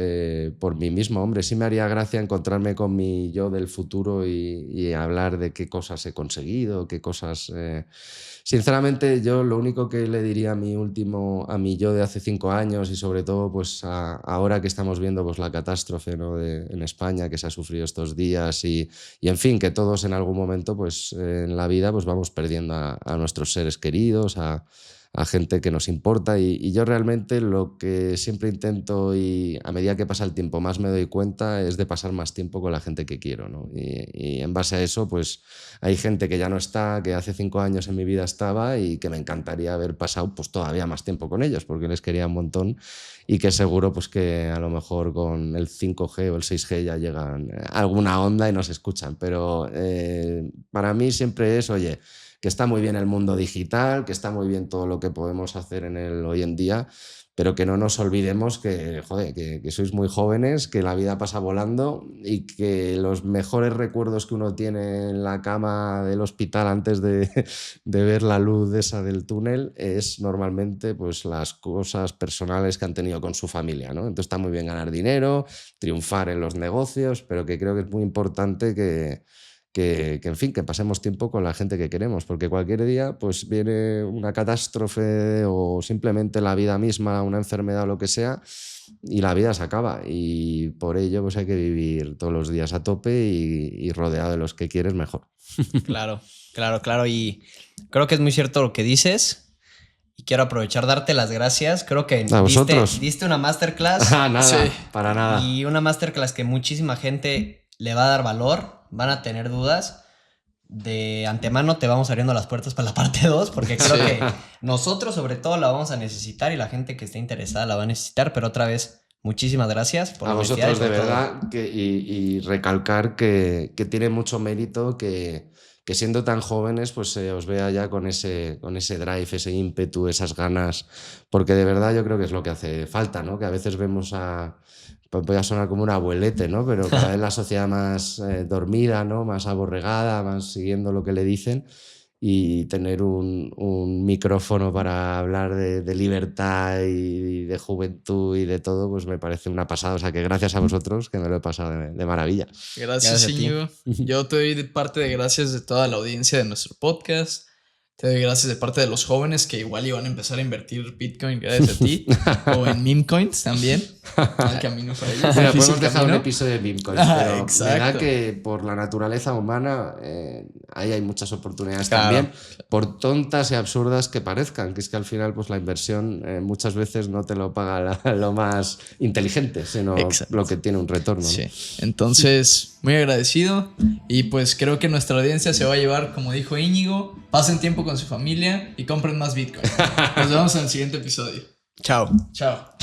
por mí mismo. Hombre, sí me haría gracia encontrarme con mi yo del futuro y hablar de qué cosas he conseguido, qué cosas... Sinceramente, yo lo único que le diría a mi yo de hace 5 años y sobre todo pues ahora que estamos viendo pues la catástrofe, ¿no? En España que se ha sufrido estos días y en fin, que todos en algún momento pues en la vida pues vamos perdiendo a nuestros seres queridos, a gente que nos importa y yo realmente lo que siempre intento y a medida que pasa el tiempo más me doy cuenta es de pasar más tiempo con la gente que quiero, ¿no? Y en base a eso pues hay gente que ya no está, que hace 5 años en mi vida estaba y que me encantaría haber pasado pues todavía más tiempo con ellos porque les quería un montón y que seguro pues que a lo mejor con el 5G o el 6G ya llegan a alguna onda y nos escuchan, pero para mí siempre es, oye, que está muy bien el mundo digital, que está muy bien todo lo que podemos hacer en él hoy en día, pero que no nos olvidemos que, joder, que sois muy jóvenes, que la vida pasa volando y que los mejores recuerdos que uno tiene en la cama del hospital antes de ver la luz esa del túnel es normalmente pues, las cosas personales que han tenido con su familia, ¿no? Entonces está muy bien ganar dinero, triunfar en los negocios, pero que creo que es muy importante en fin, que pasemos tiempo con la gente que queremos, porque cualquier día pues viene una catástrofe o simplemente la vida misma, una enfermedad o lo que sea, y la vida se acaba. Y por ello pues hay que vivir todos los días a tope y rodeado de los que quieres mejor. Claro. Y creo que es muy cierto lo que dices. Y quiero aprovechar, darte las gracias. Creo que ¿A vosotros? diste una masterclass. Nada, Sí. para nada. Y una masterclass que muchísima gente le va a dar valor, van a tener dudas, de antemano te vamos abriendo las puertas para la parte 2, porque creo que nosotros sobre todo la vamos a necesitar y la gente que esté interesada la va a necesitar, pero otra vez, muchísimas gracias por a la honestidad vosotros y de por todo. verdad y recalcar que tiene mucho mérito que siendo tan jóvenes pues se os vea ya con ese drive, ese ímpetu, esas ganas, porque de verdad yo creo que es lo que hace falta, ¿no? Que a veces vemos voy a sonar como un abuelete, ¿no? Pero cada vez la sociedad más dormida, ¿no? Más aborregada, más siguiendo lo que le dicen, y tener un micrófono para hablar de libertad y de juventud y de todo, pues me parece una pasada. O sea que gracias a vosotros, que me lo he pasado de maravilla. Gracias, Gracias a ti. Íñigo. Yo te doy de parte de gracias de toda la audiencia de nuestro podcast. Te doy gracias de parte de los jóvenes que igual iban a empezar a invertir Bitcoin gracias a ti. O en meme coins también. El camino para ellos. Mira, Difícil podemos dejar un camino. episodio de Bitcoin, pero me Exacto. da que por la naturaleza humana ahí hay muchas oportunidades Claro. también, por tontas y absurdas que parezcan, que es que al final pues la inversión muchas veces no te lo paga lo más inteligente, sino Exacto. lo que tiene un retorno, ¿no? Sí. Entonces, muy agradecido. Y pues creo que nuestra audiencia se va a llevar, como dijo Íñigo, pasen tiempo con su familia y compren más Bitcoin. Nos vemos en el siguiente episodio. Chao. Chao.